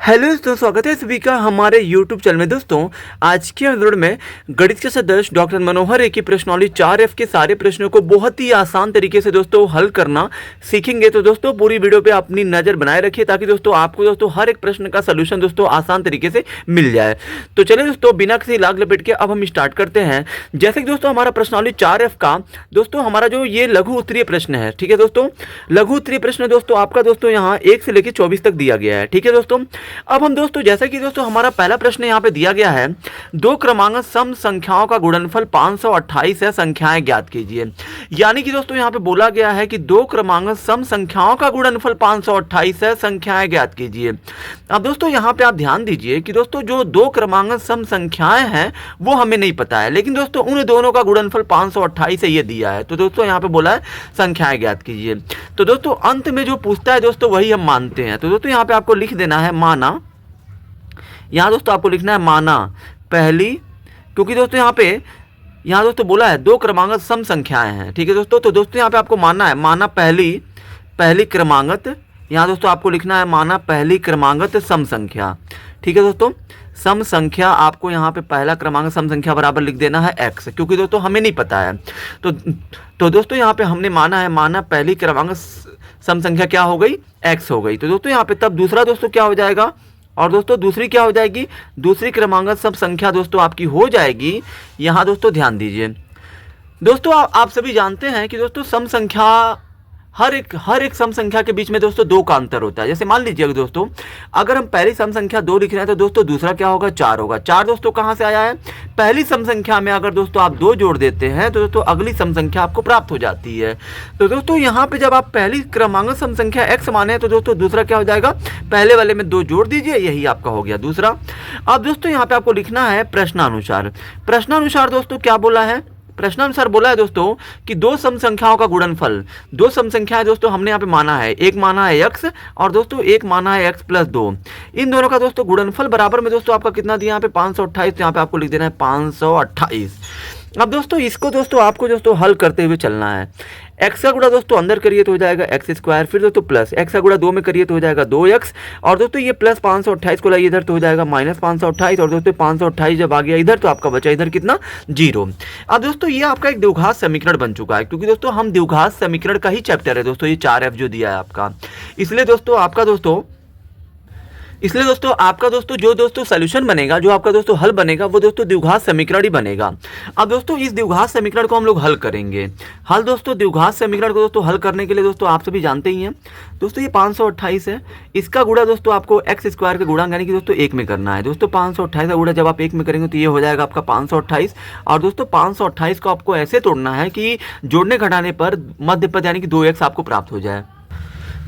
Hello दोस्तों, स्वागत है सभी का हमारे YouTube चैनल में। दोस्तों आज के एपिसोड में गणित के सदस्य डॉक्टर मनोहर की प्रश्नावली 4F के सारे प्रश्नों को बहुत ही आसान तरीके से दोस्तों हल करना सीखेंगे। तो दोस्तों पूरी वीडियो पे अपनी नज़र बनाए रखिए ताकि दोस्तों आपको दोस्तों हर एक प्रश्न का सलूशन दोस्तों आसान तरीके से मिल जाए। तो चलिए दोस्तों बिना किसी लाग लपेट के अब हम स्टार्ट करते हैं। जैसे कि दोस्तों हमारा प्रश्नावली 4F का दोस्तों हमारा जो ये लघु उत्तरीय प्रश्न है, ठीक है दोस्तों। लघु उत्तरीय प्रश्न दोस्तों आपका दोस्तों यहाँ 1 से लेकर 24 तक दिया गया है, ठीक है दोस्तों। अब हम दोस्तों जैसा कि दोस्तों हमारा पहला प्रश्न यहाँ पे दिया गया है, दो क्रमांक सम संख्याओं का गुणनफल 528 है, संख्याएं ज्ञात कीजिए। यानी कि दोस्तों यहाँ पे बोला गया है कि दो क्रमांक सम संख्याओं का गुणनफल 528 है, संख्याएं ज्ञात कीजिए। अब दोस्तों यहाँ पे आप ध्यान दीजिए कि दोस्तों जो दो क्रमांक सम संख्याएं हैं वो हमें नहीं पता है, लेकिन दोस्तों उन दोनों का गुणनफल 528 है ये दिया है। तो दोस्तों यहाँ पे बोला है संख्याएं ज्ञात कीजिए। तो दोस्तों अंत में जो पूछता है दोस्तों वही हम मानते हैं। तो दोस्तों यहाँ पे आपको लिख देना है माना, यहाँ दोस्तों आपको लिखना है माना पहली, क्योंकि दोस्तों यहाँ दोस्तों बोला है दो क्रमांक सम संख्याएं हैं, ठीक है दोस्तों। तो दोस्तों यहाँ पे आपको मानना है माना पहली क्रमांगत, यहाँ दोस्तों आपको लिखना है माना पहली क्रमांगत सम संख्या, ठीक है दोस्तों। सम संख्या आपको यहाँ पे पहला क्रमांक सम संख्या बराबर लिख देना है x, क्योंकि दोस्तों हमें नहीं पता है। तो दोस्तों यहाँ पे हमने माना है माना पहली क्रमांक सम संख्या क्या हो गई, x हो गई। तो दोस्तों यहाँ पे तब दूसरा दोस्तों क्या हो जाएगा, और दोस्तों दूसरी क्या हो जाएगी, दूसरी क्रमांक सम संख्या दोस्तों आपकी हो जाएगी। यहाँ दोस्तों ध्यान दीजिए दोस्तों, आप सभी जानते हैं कि दोस्तों सम संख्या हर एक सम संख्या के बीच में दोस्तों दो का अंतर होता है। जैसे मान लीजिए दोस्तों अगर हम पहली सम संख्या 2 लिख रहे हैं तो दोस्तों दूसरा क्या होगा, 4 होगा। 4 दोस्तों कहाँ से आया है, पहली सम संख्या में अगर दोस्तों आप 2 जोड़ देते हैं तो दोस्तों अगली सम संख्या आपको प्राप्त हो जाती है। तो दोस्तों यहाँ पे जब आप पहली क्रमांक सम संख्या x माने तो दोस्तों दूसरा क्या हो जाएगा, पहले वाले में 2 जोड़ दीजिए, यही आपका हो गया दूसरा। अब दोस्तों यहाँ पे आपको लिखना है प्रश्नानुसार। प्रश्नानुसार दोस्तों क्या बोला है, प्रश्नानुसार बोला है दोस्तों कि दो सम संख्याओं का गुणनफल, दो सम संख्याएं दोस्तों हमने यहाँ पे माना है, एक माना है x और दोस्तों एक माना है x + 2। इन दोनों का दोस्तों गुणनफल बराबर में दोस्तों आपका कितना दिया यहाँ पे 528, तो यहाँ पे आपको लिख देना है 528। अब दोस्तों इसको दोस्तों आपको दोस्तों हल करते हुए चलना है। x का गुणा दोस्तों अंदर करिए तो हो जाएगा x², फिर दोस्तों प्लस x का गुणा 2 में करिए तो हो जाएगा 2x, और दोस्तों ये प्लस 528 को लाइए इधर तो हो जाएगा -528, और दोस्तों 528 जब आ गया इधर तो आपका बचा इधर कितना, 0। अब दोस्तों ये आपका एक द्विघात समीकरण बन चुका है, क्योंकि दोस्तों हम द्विघात समीकरण का ही चैप्टर है दोस्तों ये 4F जो दिया है आपका। इसलिए दोस्तों आपका दोस्तों जो दोस्तों सॉल्यूशन बनेगा, जो आपका दोस्तों हल बनेगा वो दोस्तों द्विघात समीकरण ही बनेगा। अब दोस्तों इस द्विघात समीकरण को हम लोग हल करेंगे। हल दोस्तों द्विघात समीकरण को दोस्तों हल करने के लिए दोस्तों आप सभी जानते ही हैं दोस्तों ये 528 है, इसका गुणा दोस्तों आपको x² का गुणा यानी कि दोस्तों 1 में करना है। दोस्तों 528 का गुणा जब आप 1 में करेंगे तो ये हो जाएगा आपका 528, और दोस्तों 528 को आपको ऐसे तोड़ना है कि जोड़ने घटाने पर मध्य पद यानी कि 2x आपको प्राप्त हो जाए।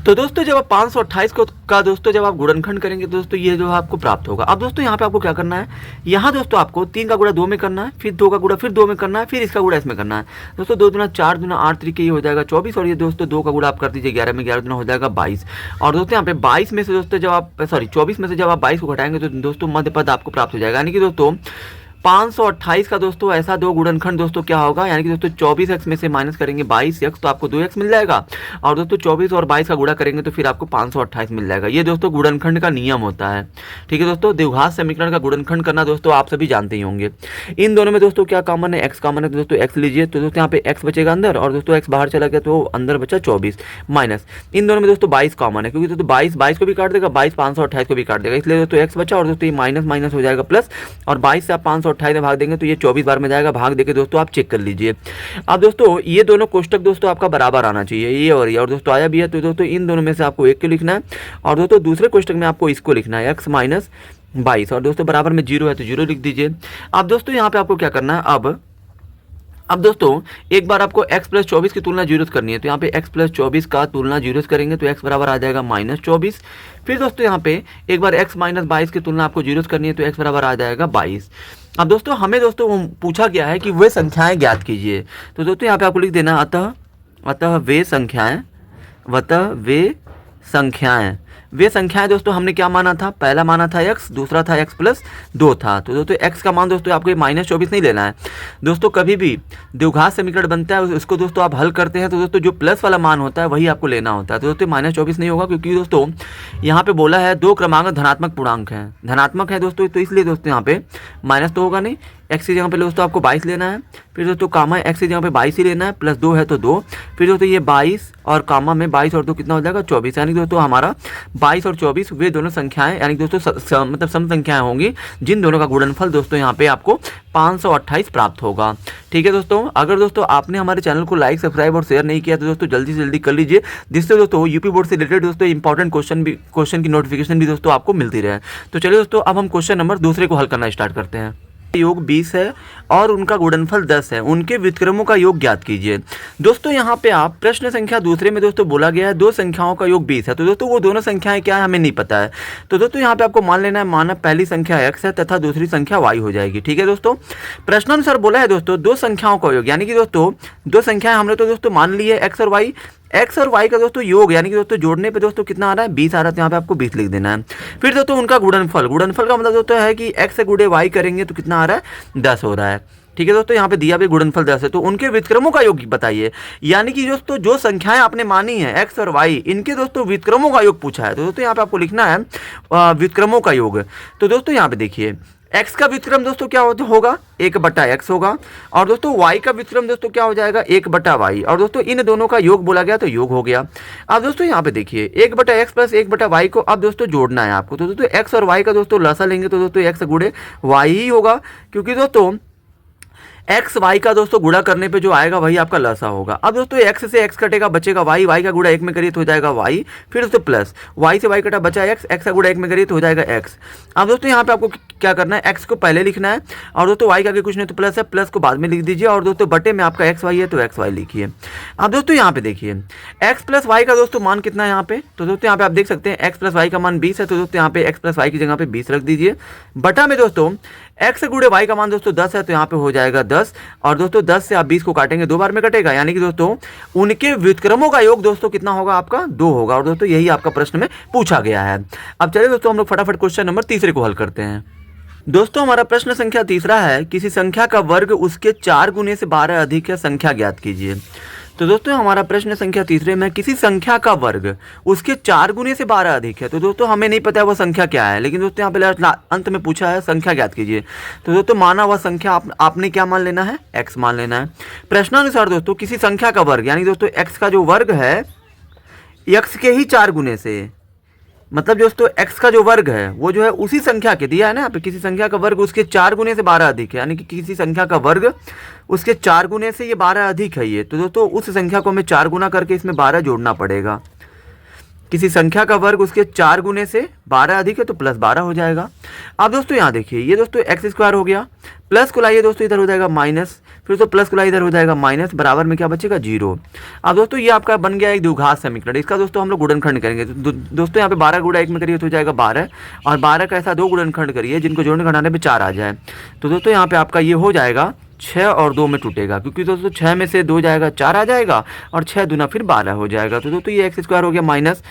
तो दोस्तों जब आप 528 का दोस्तों जब आप गुणनखंड करेंगे तो दोस्तों ये जो आपको प्राप्त होगा। अब दोस्तों यहाँ पे आपको क्या करना है, यहाँ दोस्तों आपको 3 का गुणा 2 में करना है, फिर 2 का गुणा फिर 2 में करना है, फिर इसका गुणा इसमें करना है। दोस्तों 2 दूना 4 दूना 8 तरीके ये हो जाएगा 24, और ये दोस्तों 2 का गुणा आप कर दीजिए 11 में, 11 दूना हो जाएगा 22। और दोस्तों यहाँ पे 22 में से दोस्तों जब आप 24 में से जब आप 22 को घटाएंगे तो दोस्तों मध्य पद आपको प्राप्त हो जाएगा। यानी कि दोस्तों 528 का दोस्तों ऐसा दो गुणनखंड दोस्तों क्या होगा, यानी कि दोस्तों 24x में से माइनस करेंगे 22x तो आपको 2x मिल जाएगा, और दोस्तों 24 और 22 का गुणा करेंगे तो फिर आपको 528 मिल जाएगा। ये दोस्तों गुणनखंड का नियम होता है, ठीक है दोस्तों। द्विघात समीकरण का गुणनखंड करना दोस्तों आप सभी जानते ही होंगे। इन दोनों में दोस्तों क्या कॉमन है, x कॉमन है, तो दोस्तों x लीजिए। तो दोस्तों यहाँ पे x बचेगा अंदर, और दोस्तों x बाहर चला गया तो अंदर बचा 24 माइनस। इन दोनों में दोस्तों 22 कॉमन है, क्योंकि दोस्तों 22 को भी काट देगा, 22 528 को भी काट देगा, इसलिए दोस्तों x बचा, और दोस्तों ये माइनस माइनस हो जाएगा प्लस, और 22 से आप 528 में भाग देंगे तो ये 24 बार में जाएगा, भाग देके दोस्तों आप चेक कर लीजिए। अब दोस्तों ये दोनों कोष्टक दोस्तों आपका बराबर आना चाहिए, ये और ये, और दोस्तों आया भी है। तो दोस्तों इन दोनों में से आपको एक को लिखना है, और दोस्तों दूसरे कोष्टक में आपको इसको लिखना है x - 22, और दोस्तों बराबर में 0 है तो 0 लिख दीजिए। अब दोस्तों यहाँ पे आपको क्या करना है, अब दोस्तों एक बार आपको x + 24 की तुलना 0 करनी है, तो यहाँ पे x + 24 का तुलना 0 करेंगे तो x बराबर आ जाएगा -24। फिर दोस्तों यहाँ पे एक बार x - 22 की तुलना आपको 0 करनी है तो x बराबर आ जाएगा 22। अब दोस्तों हमें दोस्तों पूछा गया है कि वे संख्याएं ज्ञात कीजिए। तो दोस्तों यहाँ पे आपको लिख देना अतः वे संख्याएं वे संख्याएं दोस्तों हमने क्या माना था, पहला माना था x, दूसरा था x प्लस 2 था। तो दोस्तों x का मान दोस्तों आपको -24 नहीं लेना है दोस्तों। कभी भी द्विघात समीकरण बनता है उसको दोस्तों आप हल करते हैं तो दोस्तों जो प्लस वाला मान होता है वही आपको लेना होता है। तो दोस्तों -24 नहीं होगा, क्योंकि दोस्तों यहाँ पे बोला है 2 क्रमांक धनात्मक पूर्णांक है, धनात्मक है दोस्तों, तो इसलिए दोस्तों यहाँ पे माइनस तो होगा नहीं। x की जगह पे दोस्तों आपको 22 लेना है, फिर दोस्तों कामा x की जगह पे 22 ही लेना है, प्लस 2 है तो 2, फिर दोस्तों ये 22 और कामा में 22 और 2 कितना हो जाएगा 24, यानी दोस्तों हमारा 22 और 24 वे दोनों संख्याएं यानी दोस्तों मतलब सम संख्याएं होंगी जिन दोनों का गुणनफल दोस्तों यहाँ पे आपको 528 प्राप्त होगा। ठीक है दोस्तों, अगर दोस्तों आपने हमारे चैनल को लाइक, सब्सक्राइब और शेयर नहीं किया तो दोस्तों जल्दी से जल्दी कर लीजिए, जिससे दोस्तों यूपी बोर्ड से रिलेटेड दोस्तों इंपॉर्टेंट क्वेश्चन की नोटिफिकेशन भी दोस्तों आपको मिलती रहे। तो चलिए दोस्तों अब हम क्वेश्चन नंबर दूसरे को हल करना स्टार्ट करते हैं। योग 20 है और उनका गुणनफल 10 है, उनके व्युत्क्रमों का योग ज्ञात कीजिए। दोस्तों यहाँ पे आप प्रश्न संख्या दूसरे में दोस्तों बोला गया है दो संख्याओं का योग 20 है, तो दोस्तों वो दोनों संख्याएं क्या है हमें नहीं पता है। तो दोस्तों यहाँ पे आपको मान लेना है माना पहली संख्या x है तथा दूसरी संख्या y हो जाएगी। ठीक है दोस्तों, प्रश्नानुसार बोला है दोस्तों दो संख्याओं का योग, यानी कि दोस्तों दो संख्याएं हमने तो दोस्तों मान ली है x और y, x और y का दोस्तों योग यानी कि दोस्तों जोड़ने पे दोस्तों कितना आ रहा है 20 आ रहा है, तो यहाँ पे आपको 20 लिख देना है। फिर दोस्तों उनका गुणनफल, गुणनफल का मतलब दोस्तों है कि x से गुणे y करेंगे तो कितना आ रहा है 10 हो रहा है। ठीक है दोस्तों, यहाँ पे दिया भी गुणनफल 10 है, तो उनके व्युत्क्रमों का योग बताइए, यानी कि दोस्तों जो संख्याएं आपने मानी है x और y इनके दोस्तों व्युत्क्रमों का योग पूछा है। तो दोस्तों यहाँ पे आपको लिखना है व्युत्क्रमों का योग। तो दोस्तों यहाँ पे देखिए x का व्युत्क्रम दोस्तों क्या होगा 1/x होगा, और दोस्तों y का व्युत्क्रम दोस्तों क्या हो जाएगा 1/y, और दोस्तों इन दोनों का योग बोला गया तो योग हो गया। अब दोस्तों यहाँ पे देखिए 1/x प्लस 1/y को अब दोस्तों जोड़ना है आपको, तो दोस्तों x और y का दोस्तों लसा लेंगे तो दोस्तों x गुणे y ही होगा, क्योंकि दोस्तों एक्स वाई का दोस्तों गुणा करने पे जो आएगा वही आपका लसा होगा। अब दोस्तों एक्स से एक्स कटेगा बचेगा वाई, वाई का गुणा एक में करिए तो हो जाएगा वाई, फिर दोस्तों प्लस वाई से वाई कटा बचा एक्स, एक्स का गुणा एक में करिए तो हो जाएगा एक्स। अब दोस्तों यहाँ पे आपको क्या करना है एक्स को पहले लिखना है, और दोस्तों वाई का आगे कुछ नहीं तो प्लस है, प्लस को बाद में लिख दीजिए, और दोस्तों बटे में आपका एक्स वाई है तो एक्स वाई लिखिए। अब दोस्तों यहाँ पे देखिए एक्स प्लस वाई का दोस्तों मान कितना है यहाँ पे, तो दोस्तों यहाँ पे आप देख सकते हैं एक्स प्लस वाई का मान 20 है, तो दोस्तों यहाँ पे एक्स प्लस वाई की जगह पे 20 रख दीजिए, बटा में दोस्तों एक्स गुणे वाई का मान दोस्तों 10 है तो यहाँ पे हो जाएगा 10, और दोस्तों 10 से आप 20 को काटेंगे 2 बार में कटेगा, यानी कि दोस्तों उनके व्युत्क्रमों का योग दोस्तों कितना होगा आपका 2 होगा, और दोस्तों यही आपका प्रश्न में पूछा गया है। अब चलिए दोस्तों हम लोग फटाफट क्वेश्चन नंबर तीसरे को हल करते हैं। दोस्तों हमारा प्रश्न संख्या तीसरा है किसी संख्या का वर्ग उसके 4 गुने से 12 अधिक है, संख्या ज्ञात कीजिए। तो दोस्तों हमारा प्रश्न संख्या तीसरे में किसी संख्या का वर्ग उसके 4 गुने से 12 अधिक है, तो दोस्तों हमें नहीं पता है वह संख्या क्या है, लेकिन दोस्तों यहाँ पे अंत में पूछा है संख्या ज्ञात कीजिए। तो दोस्तों माना वह संख्या आपने क्या मान लेना है x मान लेना है। प्रश्नानुसार दोस्तों किसी संख्या का वर्ग यानी दोस्तों x का जो वर्ग है x के ही 4 गुने से, मतलब दोस्तों x का जो वर्ग है वो जो है उसी संख्या के दिया है ना यहाँ पे, किसी संख्या का वर्ग उसके 4 गुने से 12 अधिक है, यानी कि किसी संख्या का वर्ग उसके 4 गुने से ये 12 अधिक है ये, तो दोस्तों उस संख्या को हमें 4 गुना करके इसमें 12 जोड़ना पड़ेगा। किसी संख्या का वर्ग उसके 4 गुने से 12 अधिक है तो प्लस 12 हो जाएगा। अब दोस्तों यहाँ देखिए ये दोस्तों एक्स स्क्वायर हो गया, प्लस को लाइए दोस्तों इधर हो जाएगा माइनस, फिर तो प्लस को लाइए इधर हो जाएगा माइनस, बराबर में क्या बचेगा 0। अब दोस्तों ये आपका बन गया एक द्विघात समीकरण, इसका दोस्तों हम लोग गुणनखंड करेंगे। तो दोस्तों यहाँ पे 12 गुणा 1 में करिए तो हो जाएगा 12, और 12 का ऐसा 2 गुणनखंड करिए जिनको जोड़ने घटाने पे 4 आ जाए। तो दोस्तों यहाँ पे आपका ये हो जाएगा 6 और 2 में टूटेगा, क्योंकि दोस्तों 6 में से 2 जाएगा 4 आ जाएगा, और 6 दूना फिर 12 हो जाएगा। तो दोस्तों ये एक्स स्क्वायर हो गया माइनस,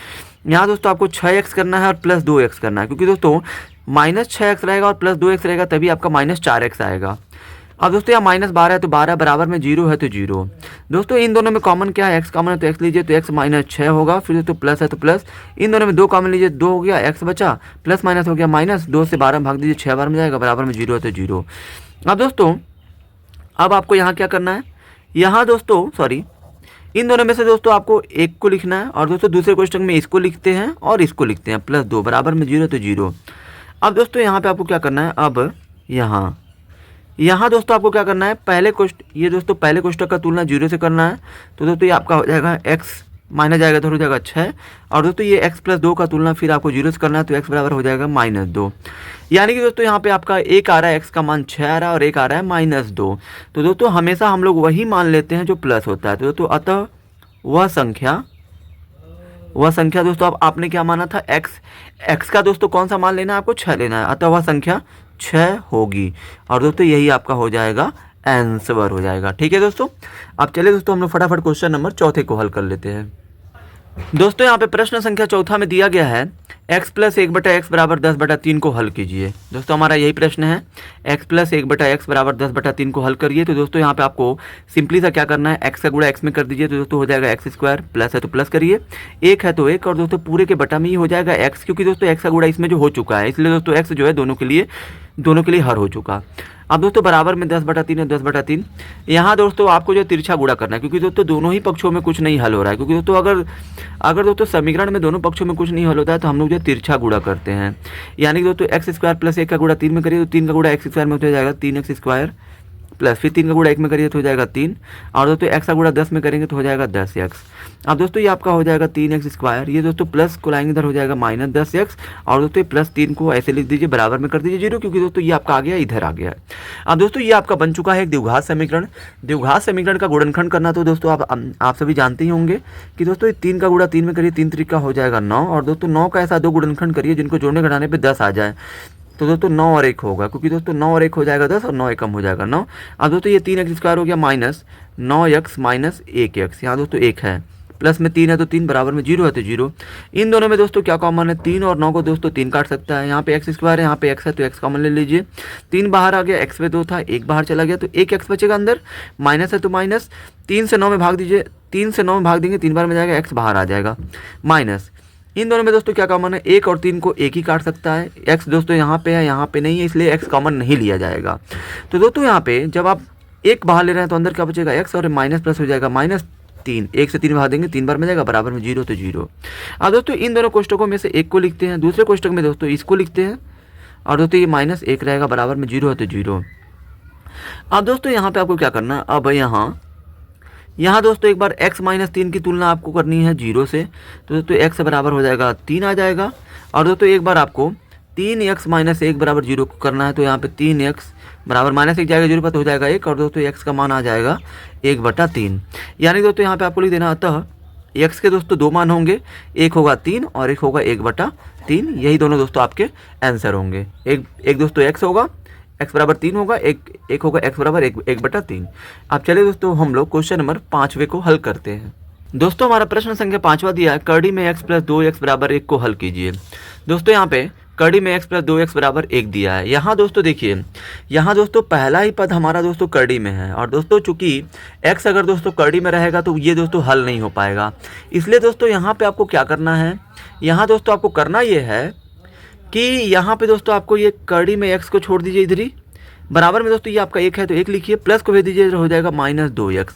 यहाँ दोस्तों आपको 6x करना है और प्लस 2x करना है, क्योंकि दोस्तों माइनस 6x रहेगा और प्लस 2x रहेगा तभी आपका माइनस 4x आएगा। अब दोस्तों यहाँ माइनस 12 है तो 12 बराबर में 0 है तो 0। दोस्तों इन दोनों में कॉमन क्या है x कॉमन है तो x लीजिए तो x माइनस 6 होगा, फिर दोस्तों प्लस है तो प्लस, इन दोनों में 2 कॉमन लीजिए 2 हो गया, x बचा, प्लस माइनस हो गया माइनस, 2 से 12 में भाग दीजिए 6 बार में जाएगा, बराबर में 0 है तो 0। अब दोस्तों अब आपको यहाँ क्या करना है, यहाँ दोस्तों सॉरी इन दोनों में से दोस्तों आपको एक को लिखना है, और दोस्तों दूसरे क्वेश्चन में इसको लिखते हैं और इसको लिखते हैं, प्लस 2 बराबर में 0 तो 0। अब दोस्तों यहाँ पे आपको क्या करना है, अब यहाँ दोस्तों आपको क्या करना है, पहले क्वेश्चन ये दोस्तों पहले क्वेश्चन का तुलना 0 से करना है, तो दोस्तों ये आपका हो जाएगा x माइनस जाएगा तो हो जाएगा 6, और दोस्तों ये x प्लस 2 का तुलना फिर आपको 0 से करना है, तो x बराबर हो जाएगा -2, यानी कि दोस्तों यहाँ पे आपका एक आ रहा है x का मान 6 आ रहा है और एक आ रहा है -2। तो दोस्तों हमेशा हम लोग वही मान लेते हैं जो प्लस होता है। तो दोस्तों अतः वह संख्या दोस्तों आपने क्या माना था x का दोस्तों कौन सा मान लेना है आपको 6 लेना है, अतः वह संख्या 6 होगी, और दोस्तों यही आपका हो जाएगा आंसर हो जाएगा। ठीक है दोस्तों, अब चलिए दोस्तों हम लोग फटाफट क्वेश्चन नंबर चौथे को हल कर लेते हैं। दोस्तों यहाँ पे प्रश्न संख्या चौथा में दिया गया है x प्लस 1/x बराबर 10/3 को हल कीजिए। दोस्तों हमारा यही प्रश्न है, x प्लस 1/x बराबर 10/3 को हल करिए। तो दोस्तों यहाँ पे आपको सिंपली सा क्या करना है, x का गुणा x में कर दीजिए। तो दोस्तों हो जाएगा x स्क्वायर, प्लस है तो प्लस करिए, एक है तो एक, और दोस्तों पूरे के बटा में ही हो जाएगा x, क्योंकि दोस्तों x का गुणा इसमें जो हो चुका है, इसलिए दोस्तों x जो है दोनों के लिए हर हो चुका। अब दोस्तों बराबर में 10/3 है, 10/3। यहाँ दोस्तों आपको जो तिरछा गुणा करना है, क्योंकि दोस्तों दोनों ही पक्षों में कुछ नहीं हल हो रहा है। क्योंकि दोस्तों अगर दोस्तों समीकरण में दोनों पक्षों में कुछ नहीं हल होता है तो हम लोग जो तिरछा गुणा करते हैं। यानी कि दोस्तों x स्क्वायर प्लस 1 का गुणा 3 में करिए तो 3 का गुणा x स्क्वायर में हो जाएगा 3x स्क्वायर, प्लस फिर 3 का गुणा 1 में करिए तो हो जाएगा 3, और दोस्तों x का गुणा 10 में करेंगे तो हो जाएगा 10x। अब दोस्तों ये आपका हो जाएगा 3x स्क्वायर, ये दोस्तों प्लस को लाएंगे इधर हो जाएगा माइनस 10x, और दोस्तों प्लस 3 को ऐसे लिख दीजिए, बराबर में कर दीजिए 0, क्योंकि दोस्तों ये आपका आ गया इधर आ गया। अब दोस्तों ये आपका बन चुका है एक द्विघात समीकरण। द्विघात समीकरण का गुणनखंड करना तो दोस्तों आप सभी जानते ही होंगे कि दोस्तों 3 का गुणा 3 में करिए, 3 3 का हो जाएगा 9, और दोस्तों 9 का ऐसा दो गुणनखंड करिए जिनको जोड़ने घटाने पर 10 आ जाए। तो दोस्तों 9 और 1 होगा, क्योंकि दोस्तों 9 और 1 हो जाएगा 10, और 9 1 कम हो जाएगा 9। अब दोस्तों ये 3x स्क्वायर हो गया माइनस 9x माइनस 1x, यहाँ दोस्तों 1 है, प्लस में 3 है तो 3, बराबर में 0 है तो 0। इन दोनों में दोस्तों क्या कॉमन है, 3 और 9 को दोस्तों 3 काट सकता है। यहाँ पे x स्क्वायर है, यहाँ पे x है तो x कॉमन ले लीजिए। 3 बाहर आ गया, x पे 2 था, 1 बाहर चला गया तो 1x बचेगा अंदर, माइनस है तो माइनस, 3 से 9 में भाग दीजिए, 3 से 9 में भाग देंगे 3 बार में जाएगा, x बाहर आ जाएगा माइनस। इन दोनों में दोस्तों क्या कॉमन है, 1 और 3 को एक ही काट सकता है। x दोस्तों यहाँ पे है, यहाँ पे नहीं है, इसलिए x कॉमन नहीं लिया जाएगा। तो दोस्तों यहाँ पे जब आप 1 बाहर ले रहे हैं तो अंदर क्या बचेगा x, और माइनस प्लस हो जाएगा -3, 1 से 3 भाग देंगे 3 बार में जाएगा, बराबर में 0 तो 0। अब दोस्तों इन दोनों कोष्टकों में से एक को लिखते हैं, दूसरे कोष्टक में दोस्तों इसको लिखते हैं, और दोस्तों ये -1 रहेगा, बराबर में 0 है तो 0। अब दोस्तों यहाँ पे आपको क्या करना है, अब यहाँ दोस्तों एक बार x - 3 की तुलना आपको करनी है 0 से, तो दोस्तों x बराबर हो जाएगा 3 आ जाएगा। और दोस्तों एक बार आपको 3x - 1 बराबर 0 को करना है, तो यहाँ पे 3x बराबर -1 जाएगा 0 पर तो हो जाएगा 1, और दोस्तों x का मान आ जाएगा 1/3। यानी दोस्तों यहाँ पे आपको लिख देना, अतः x के दोस्तों 2 मान होंगे, एक होगा 3 और एक होगा 1/3। यही दोनों दोस्तों आपके आंसर होंगे। एक दोस्तों x होगा, x बराबर 3 होगा, एक होगा x बराबर 1/3। अब चलिए दोस्तों हम लोग क्वेश्चन नंबर 5वें को हल करते हैं। दोस्तों हमारा प्रश्न संख्या 5वां दिया है, करड़ी में x प्लस 2x बराबर 1 को हल कीजिए। दोस्तों यहाँ पे करड़ी में x प्लस 2x बराबर 1 दिया है। यहाँ दोस्तों देखिए, यहाँ दोस्तों पहला ही पद हमारा दोस्तों करड़ी में है, और दोस्तों चूंकि x अगर दोस्तों करड़ी में रहेगा तो ये दोस्तों हल नहीं हो पाएगा। इसलिए दोस्तों यहाँ पे आपको क्या करना है, यहाँ दोस्तों आपको करना ये है कि यहाँ पे दोस्तों आपको ये करड़ी में x को छोड़ दीजिए इधर ही, बराबर में दोस्तों ये आपका 1 है तो 1 लिखिए, प्लस को भेज दीजिए, हो जाएगा -2x।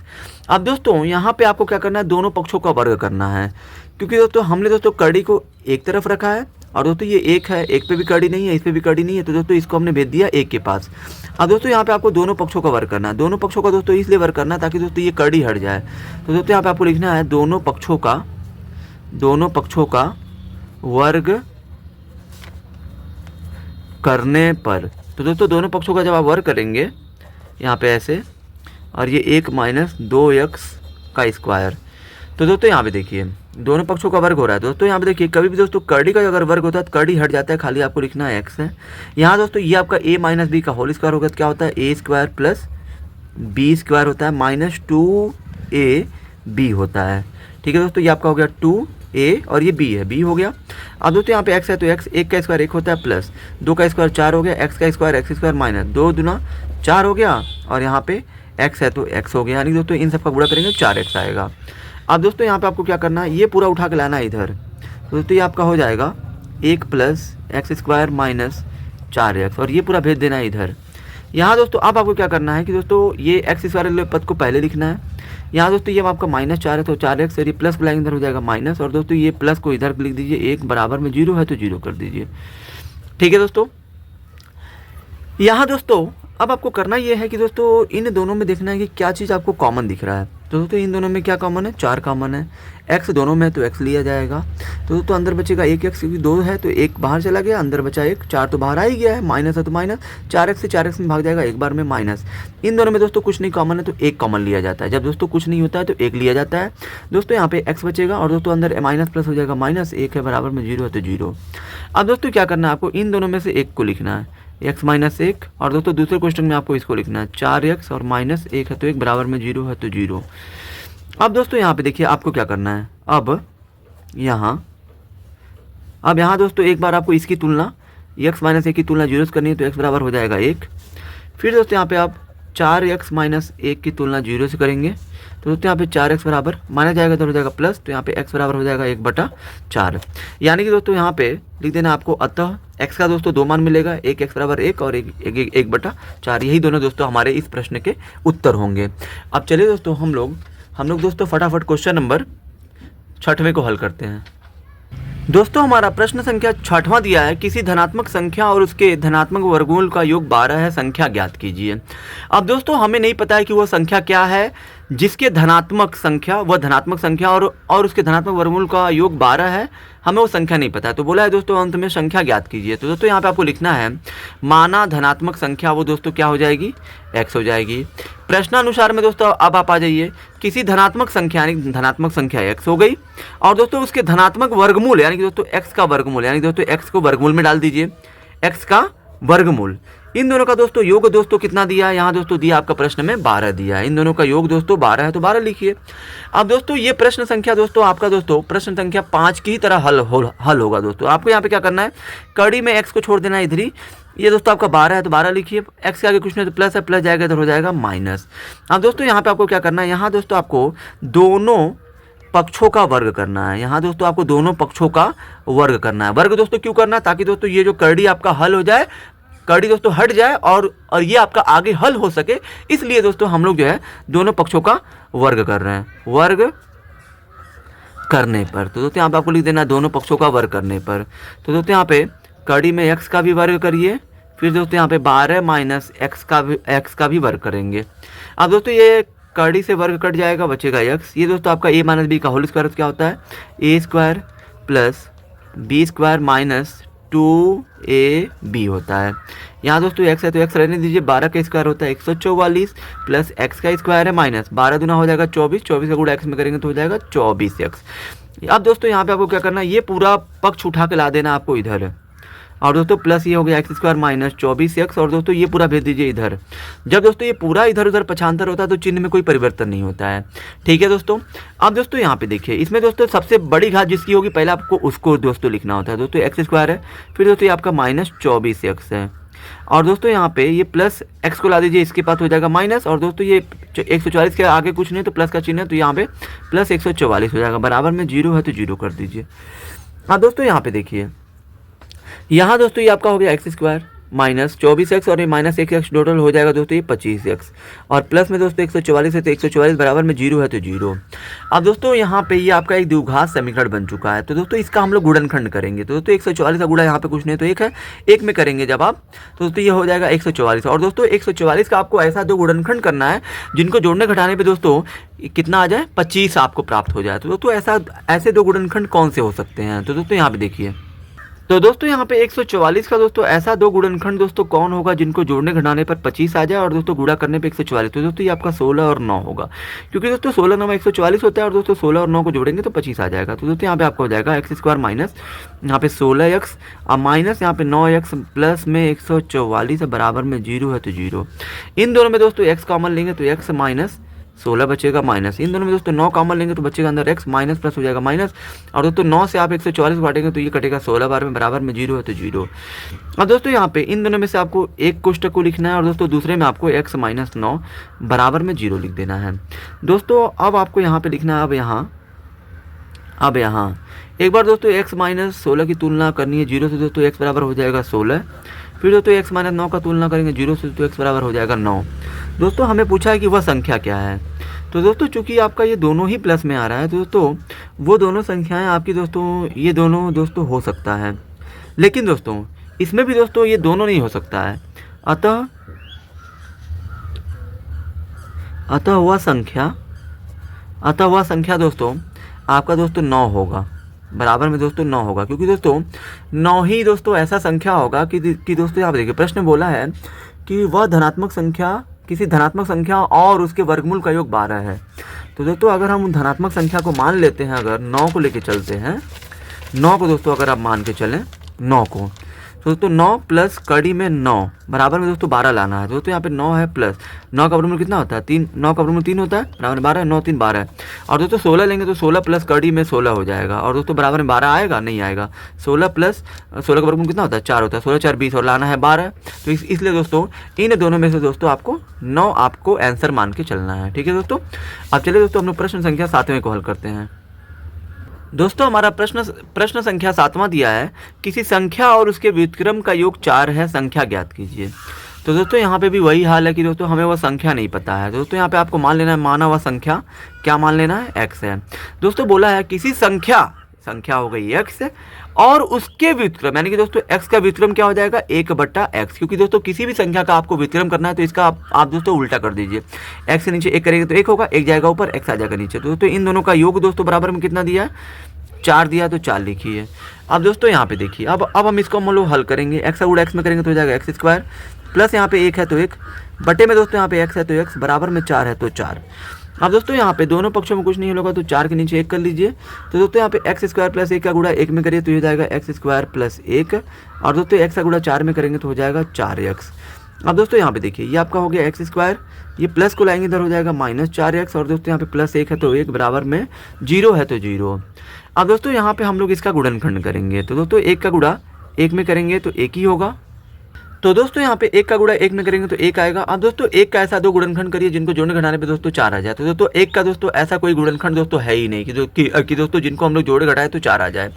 अब दोस्तों यहाँ पे आपको क्या करना है, दोनों पक्षों का वर्ग करना है, क्योंकि दोस्तों हमने दोस्तों करड़ी को एक तरफ रखा है, और दोस्तों ये 1 है, 1 पे भी करड़ी नहीं है, इस पे भी करड़ी नहीं है, तो दोस्तों इसको हमने भेज दिया 1 के पास। अब दोस्तों यहाँ पे आपको दोनों पक्षों का वर्ग करना है। दोनों पक्षों का दोस्तों इसलिए वर्ग करना है ताकि दोस्तों ये करड़ी हट जाए। तो दोस्तों यहाँ पे आपको लिखना है दोनों पक्षों का वर्ग करने पर। तो दोस्तों दोनों पक्षों का जब आप वर्ग करेंगे यहाँ पे ऐसे, और ये 1 - 2x का स्क्वायर, तो दोस्तों यहाँ पे देखिए दोनों पक्षों का वर्ग हो रहा है। दोस्तों यहाँ पे देखिए कभी भी दोस्तों करड़ी का अगर वर्ग होता है तो करड़ी हट जाता है, खाली आपको लिखना है x है। यहाँ दोस्तों ये आपका a - b का होल स्क्वायर होगा तो क्या होता है, a square plus b square होता है, -2ab होता है। ठीक है दोस्तों, ये आपका हो गया 2a और ये b है, b हो गया। अब दोस्तों यहाँ पे x है तो x, 1 का स्क्वायर 1 होता है, प्लस 2 का स्क्वायर 4 हो गया, x का स्क्वायर x स्क्वायर माइनस 2 दूना 4 हो गया, और यहाँ पे x है तो x हो गया। यानी दोस्तों इन सब का गुणा करेंगे 4x आएगा। अब दोस्तों यहाँ पे आपको क्या करना है, ये पूरा उठा के लाना है इधर, तो दोस्तों ये आपका हो जाएगा 1 + x स्क्वायर माइनस 4x, और ये पूरा भेज देना है इधर। यहाँ दोस्तों अब आपको क्या करना है कि दोस्तों ये x स्क्वायर पद को पहले लिखना है। यहाँ दोस्तों ये आपका -4 है तो 4x, और ये प्लस को लाएंगे इधर हो जाएगा माइनस, और दोस्तों ये प्लस को इधर लिख दीजिए, 1 बराबर में 0 है तो 0 कर दीजिए। ठीक है दोस्तों, यहाँ दोस्तों अब आपको करना ये है कि दोस्तों इन दोनों में देखना है कि क्या चीज़ आपको कॉमन दिख रहा है। तो दोस्तों इन दोनों में क्या कॉमन है, 4 कॉमन है, x दोनों में तो x लिया जाएगा। तो दोस्तों अंदर बचेगा 1x, क्योंकि 2 है तो 1 बाहर चला गया, अंदर बचा 1, 4 तो बाहर आ ही गया है, माइनस है तो माइनस, 4x से 4x में भाग जाएगा, एक बार में माइनस। इन दोनों में दोस्तों कुछ नहीं कॉमन है तो 1 कॉमन लिया जाता है। जब दोस्तों कुछ नहीं होता है तो 1 लिया जाता है। दोस्तों यहाँ पे x बचेगा, और दोस्तों अंदर माइनस प्लस हो जाएगा, माइनस 1 है बराबर में 0 है तो 0। अब दोस्तों क्या करना है, आपको इन दोनों में से 1 को लिखना है, x - 1, और दोस्तों दूसरे क्वेश्चन में आपको इसको लिखना है 4x और -1 है तो 1 बराबर में 0 है तो 0। अब दोस्तों यहाँ पे देखिए आपको क्या करना है, अब यहाँ अब यहाँ दोस्तों एक बार आपको इसकी तुलना x माइनस 1 की तुलना 0 से करनी है, तो x बराबर हो जाएगा 1। फिर दोस्तों यहाँ पे आप 4x माइनस 1 की तुलना 0 से करेंगे, तो दोस्तों यहाँ पे 4x बराबर माना जाएगा तो हो जाएगा प्लस, तो यहाँ पे x बराबर हो जाएगा 1/4। यानी कि दोस्तों यहाँ पे लिख देना आपको, अतः x का दोस्तों 2 मान मिलेगा, एक x बराबर 1 और 1/4। यही दोनों दोस्तों हमारे इस प्रश्न के उत्तर होंगे। अब चलिए दोस्तों हम लोग दोस्तों फटाफट क्वेश्चन नंबर 6वें को हल करते हैं। दोस्तों हमारा प्रश्न संख्या 6वां दिया है, किसी धनात्मक संख्या और उसके धनात्मक वर्गमूल का योग 12 है, संख्या ज्ञात कीजिए। अब दोस्तों हमें नहीं पता है कि वह संख्या क्या है जिसके धनात्मक संख्या और उसके धनात्मक वर्गमूल का योग 12 है, हमें वो संख्या नहीं पता है। तो बोला है दोस्तों अंत में संख्या ज्ञात कीजिए। तो दोस्तों यहाँ पे आपको लिखना है माना धनात्मक संख्या वो दोस्तों क्या हो जाएगी, x हो जाएगी। प्रश्नानुसार में दोस्तों अब आप आ जाइए, किसी धनात्मक संख्या यानी धनात्मक संख्या x हो गई, और दोस्तों उसके धनात्मक वर्गमूल यानी कि दोस्तों x का वर्गमूल, यानी दोस्तों x को वर्गमूल में डाल दीजिए, x का वर्गमूल। इन दोनों का दोस्तों योग दोस्तों कितना दिया है, यहाँ दोस्तों दिया आपका प्रश्न में 12 दिया है। इन दोनों का योग दोस्तों 12 है, तो 12 लिखिए। अब दोस्तों ये प्रश्न संख्या दोस्तों आपका दोस्तों प्रश्न संख्या 5 की ही तरह हल होगा। दोस्तों आपको यहाँ पे क्या करना है, कड़ी में x को छोड़ देना है इधर ही। ये दोस्तों आपका 12 है तो 12 लिखिए, x के आगे कुछ नहीं तो प्लस है, प्लस जाएगा तो हो जाएगा माइनस। अब दोस्तों यहाँ पे आपको क्या करना है, यहाँ दोस्तों आपको दोनों पक्षों का वर्ग करना है। यहाँ दोस्तों आपको दोनों पक्षों का वर्ग करना है। वर्ग दोस्तों क्यों करना है, ताकि दोस्तों ये जो करड़ी आपका हल हो जाए, करड़ी दोस्तों हट जाए और ये आपका आगे हल हो सके, इसलिए दोस्तों हम लोग जो है दोनों पक्षों का वर्ग कर रहे हैं, वर्ग करने पर। तो दोस्तों यहाँ पे आपको लिख देना दोनों पक्षों का वर्ग करने पर। तो दोस्तों यहाँ पे कड़ी में x का भी वर्ग करिए, फिर दोस्तों यहाँ पे 12 माइनस x का भी वर्ग करेंगे। अब दोस्तों ये कड़ी से वर्ग कट जाएगा, बचेगा x। ये दोस्तों आपका a माइनस बी का होल स्क्वायर क्या होता है, a² plus b² minus 2ab होता है। यहाँ दोस्तों x है तो x रहने दीजिए, 12 का स्क्वायर होता है 144 प्लस x का स्क्वायर है माइनस 12 दूना हो जाएगा 24, 24 का गुणा x में करेंगे तो हो जाएगा 24x। अब दोस्तों यहाँ पे आपको क्या करना है, ये पूरा पक्ष उठा के ला देना आपको इधर, और दोस्तों प्लस ये हो गया x² माइनस 24x, और दोस्तों ये पूरा भेज दीजिए इधर। जब दोस्तों ये पूरा इधर उधर पक्षांतर होता है तो चिन्ह में कोई परिवर्तन नहीं होता है, ठीक है दोस्तों। अब दोस्तों यहाँ पे देखिए, इसमें दोस्तों सबसे बड़ी घात जिसकी होगी पहले आपको उसको दोस्तों लिखना होता है। दोस्तों x² है, फिर दोस्तों ये आपका माइनस 24x है, और दोस्तों यहाँ पे ये प्लस x को ला दीजिए, इसके पास हो जाएगा माइनस, और दोस्तों ये 144 के आगे कुछ नहीं तो प्लस का चिन्ह है, तो यहाँ पे प्लस 144 हो जाएगा, बराबर में 0 है तो 0 कर दीजिए। हाँ दोस्तों यहाँ पे देखिए, यहाँ दोस्तों ये आपका हो गया x² माइनस 24x और ये माइनस 1x टोटल हो जाएगा दोस्तों ये 25x, और प्लस में दोस्तों 144 है तो 144 बराबर में 0 है तो 0। अब दोस्तों यहाँ पे ये आपका एक द्विघात समीकरण बन चुका है, तो दोस्तों इसका हम लोग गुणनखंड करेंगे। तो दोस्तों 144 का गुणा यहाँ पे कुछ नहीं तो 1 है, 1 में करेंगे जब आप, तो दोस्तों ये हो जाएगा 144। और दोस्तों 144 का आपको ऐसा दो गुणनखंड करना है जिनको जोड़ने घटाने पर दोस्तों कितना आ जाए, 25 आपको प्राप्त हो जाए। तो दोस्तों ऐसे दो गुणनखंड कौन से हो सकते हैं, तो दोस्तों यहाँ पे देखिए, तो दोस्तों यहाँ पे 144 का दोस्तों ऐसा दो गुणनखंड दोस्तों कौन होगा जिनको जोड़ने घटाने पर 25 आ जाए और दोस्तों गुणा करने पे 144। तो दोस्तों ये आपका 16 और 9 होगा, क्योंकि दोस्तों 16 9 में 144 होता है और दोस्तों 16 और 9 को जोड़ेंगे तो 25 आ जाएगा। तो दोस्तों यहाँ पे आपका हो जाएगा x² माइनस यहाँ पे 16x और माइनस यहाँ पे 9x प्लस में 144 बराबर में 0 है तो 0। इन दोनों में दोस्तों x कॉमन लेंगे तो x माइनस 16 बचेगा माइनस, इन दोनों में दोस्तों 9 कॉमन लेंगे तो बचेगा अंदर x माइनस प्लस हो जाएगा माइनस, और दोस्तों 9 से आप 144 काटेंगे तो ये कटेगा 16 बार में बराबर में 0 है तो 0। अब दोस्तों यहाँ पे इन दोनों में से आपको एक कोष्टक को लिखना है और दोस्तों दूसरे में आपको x माइनस 9 बराबर में 0 लिख देना है। दोस्तों अब आपको यहाँ पे लिखना है, अब यहाँ एक बार दोस्तों x माइनस 16 की तुलना करनी है 0 से, दोस्तों x बराबर हो जाएगा 16। फिर दोस्तों x माइनस 9 का तुलना करेंगे 0 से तो x बराबर हो जाएगा 9। दोस्तों हमें पूछा है कि वह संख्या क्या है, तो दोस्तों चूंकि आपका ये दोनों ही प्लस में आ रहा है तो दोस्तों वो दोनों संख्याएं आपकी दोस्तों ये दोनों दोस्तों हो सकता है, लेकिन दोस्तों इसमें भी दोस्तों ये दोनों नहीं हो सकता है। अतः वह संख्या दोस्तों आपका दोस्तों 9 होगा, बराबर में दोस्तों 9 होगा, क्योंकि दोस्तों 9 ही दोस्तों ऐसा संख्या होगा कि दोस्तों आप देखिए प्रश्न बोला है कि वह धनात्मक संख्या किसी धनात्मक संख्या और उसके वर्गमूल का योग 12 है। तो दोस्तों अगर हम धनात्मक संख्या को मान लेते हैं, अगर 9 को लेके चलते हैं, 9 को दोस्तों अगर आप मान के चलें 9 को, तो दोस्तों 9 प्लस कड़ी में 9 बराबर में दोस्तों 12 लाना है। तो दोस्तों यहाँ पे 9 है प्लस 9 का वर्गमूल कितना होता है 3, 9 का वर्गमूल 3 होता है, बराबर में 12 है, 9 3 12 है। और दोस्तों 16 लेंगे तो 16 प्लस कड़ी में 16 हो जाएगा, और दोस्तों बराबर में 12 आएगा, नहीं आएगा। 16 प्लस 16 का वर्गमूल कितना होता है 4 होता है, 16 4 20 और लाना है 12। तो इसलिए दोस्तों इन दोनों में से दोस्तों आपको 9 आपको आंसर मान के चलना है। ठीक है दोस्तों। अब चलिए दोस्तों हम लोग प्रश्न संख्या 7वें को हल करते हैं। दोस्तों हमारा प्रश्न संख्या 7वां दिया है, किसी संख्या और उसके व्युत्क्रम का योग 4 है, संख्या ज्ञात कीजिए। तो दोस्तों यहाँ पे भी वही हाल है कि दोस्तों हमें वह संख्या नहीं पता है। दोस्तों यहाँ पे आपको मान लेना है माना हुआ संख्या, क्या मान लेना है x है। दोस्तों बोला है किसी संख्या हो गई x और उसके व्युत्क्रम, यानी कि दोस्तों x का व्युत्क्रम क्या हो जाएगा 1/x, क्योंकि दोस्तों किसी भी संख्या का आपको व्युत्क्रम करना है तो इसका आप दोस्तों उल्टा कर दीजिए। x से नीचे 1 करेंगे तो 1 होगा, 1 जाएगा ऊपर, x आ जाएगा नीचे। तो दोस्तों इन दोनों का योग दोस्तों बराबर में कितना दिया है 4 दिया, तो 4 लिखिए। अब दोस्तों यहाँ पे देखिए, अब हम इसको हम लोग हल करेंगे। x का गुणा x में करेंगे तो हो जाएगा x² प्लस यहाँ पे 1 है तो 1 बटे में दोस्तों यहाँ पे x है तो x बराबर में 4 है तो 4। अब दोस्तों यहाँ पे दोनों पक्षों में कुछ नहीं होगा तो 4 के नीचे 1 कर लीजिए। तो दोस्तों यहाँ पे x² प्लस 1 का गुणा 1 में करिए तो हो जाएगा x² प्लस 1, और दोस्तों x का गुणा 4 में करेंगे तो हो जाएगा 4x। अब दोस्तों यहाँ पे देखिए ये आपका हो गया x², ये प्लस को लाएंगे इधर हो जाएगा -4x, और दोस्तों यहाँ पे प्लस 1 है तो 1 बराबर में 0 है तो 0। अब दोस्तों यहाँ पे हम लोग इसका गुणनखंड करेंगे। तो दोस्तों 1 का गुणा 1 में करेंगे तो 1 ही होगा। तो दोस्तों यहाँ पे 1 का गुणा 1 में करेंगे तो 1 आएगा। अब दोस्तों 1 का ऐसा 2 गुणनखंड करिए जिनको जोड़ने घटाने पे दोस्तों 4 आ जाए। तो दोस्तों 1 का दोस्तों ऐसा कोई गुणनखंड दोस्तों है ही नहीं कि दोस्तों जिनको हम लोग जोड़े घटाए तो 4 आ जाए।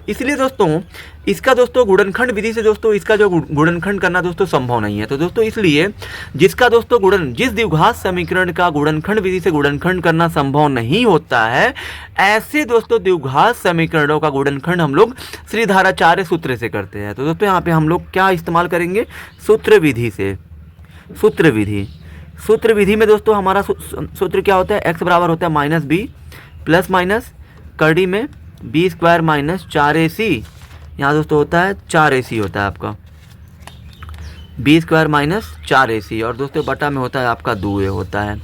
इसलिए दोस्तों इसका दोस्तों गुणनखंड विधि से दोस्तों इसका जो गुणनखंड करना दोस्तों संभव नहीं है। तो दोस्तों इसलिए जिसका दोस्तों जिस द्विघात समीकरण का गुणनखंड विधि से गुणनखंड करना संभव नहीं होता है, ऐसे दोस्तों द्विघात समीकरणों का गुणनखंड हम लोग श्रीधाराचार्य सूत्र से करते हैं। तो दोस्तों यहाँ पे हम लोग क्या इस्तेमाल करेंगे सूत्र विधि से। सूत्र विधि में दोस्तों हमारा सूत्र क्या होता है, x बराबर होता है -b प्लस माइनस कड़ी में b² माइनस 4ac, यहाँ दोस्तों होता है 4ac होता है आपका b² माइनस 4ac, और दोस्तों बटा में होता है आपका 2a होता है।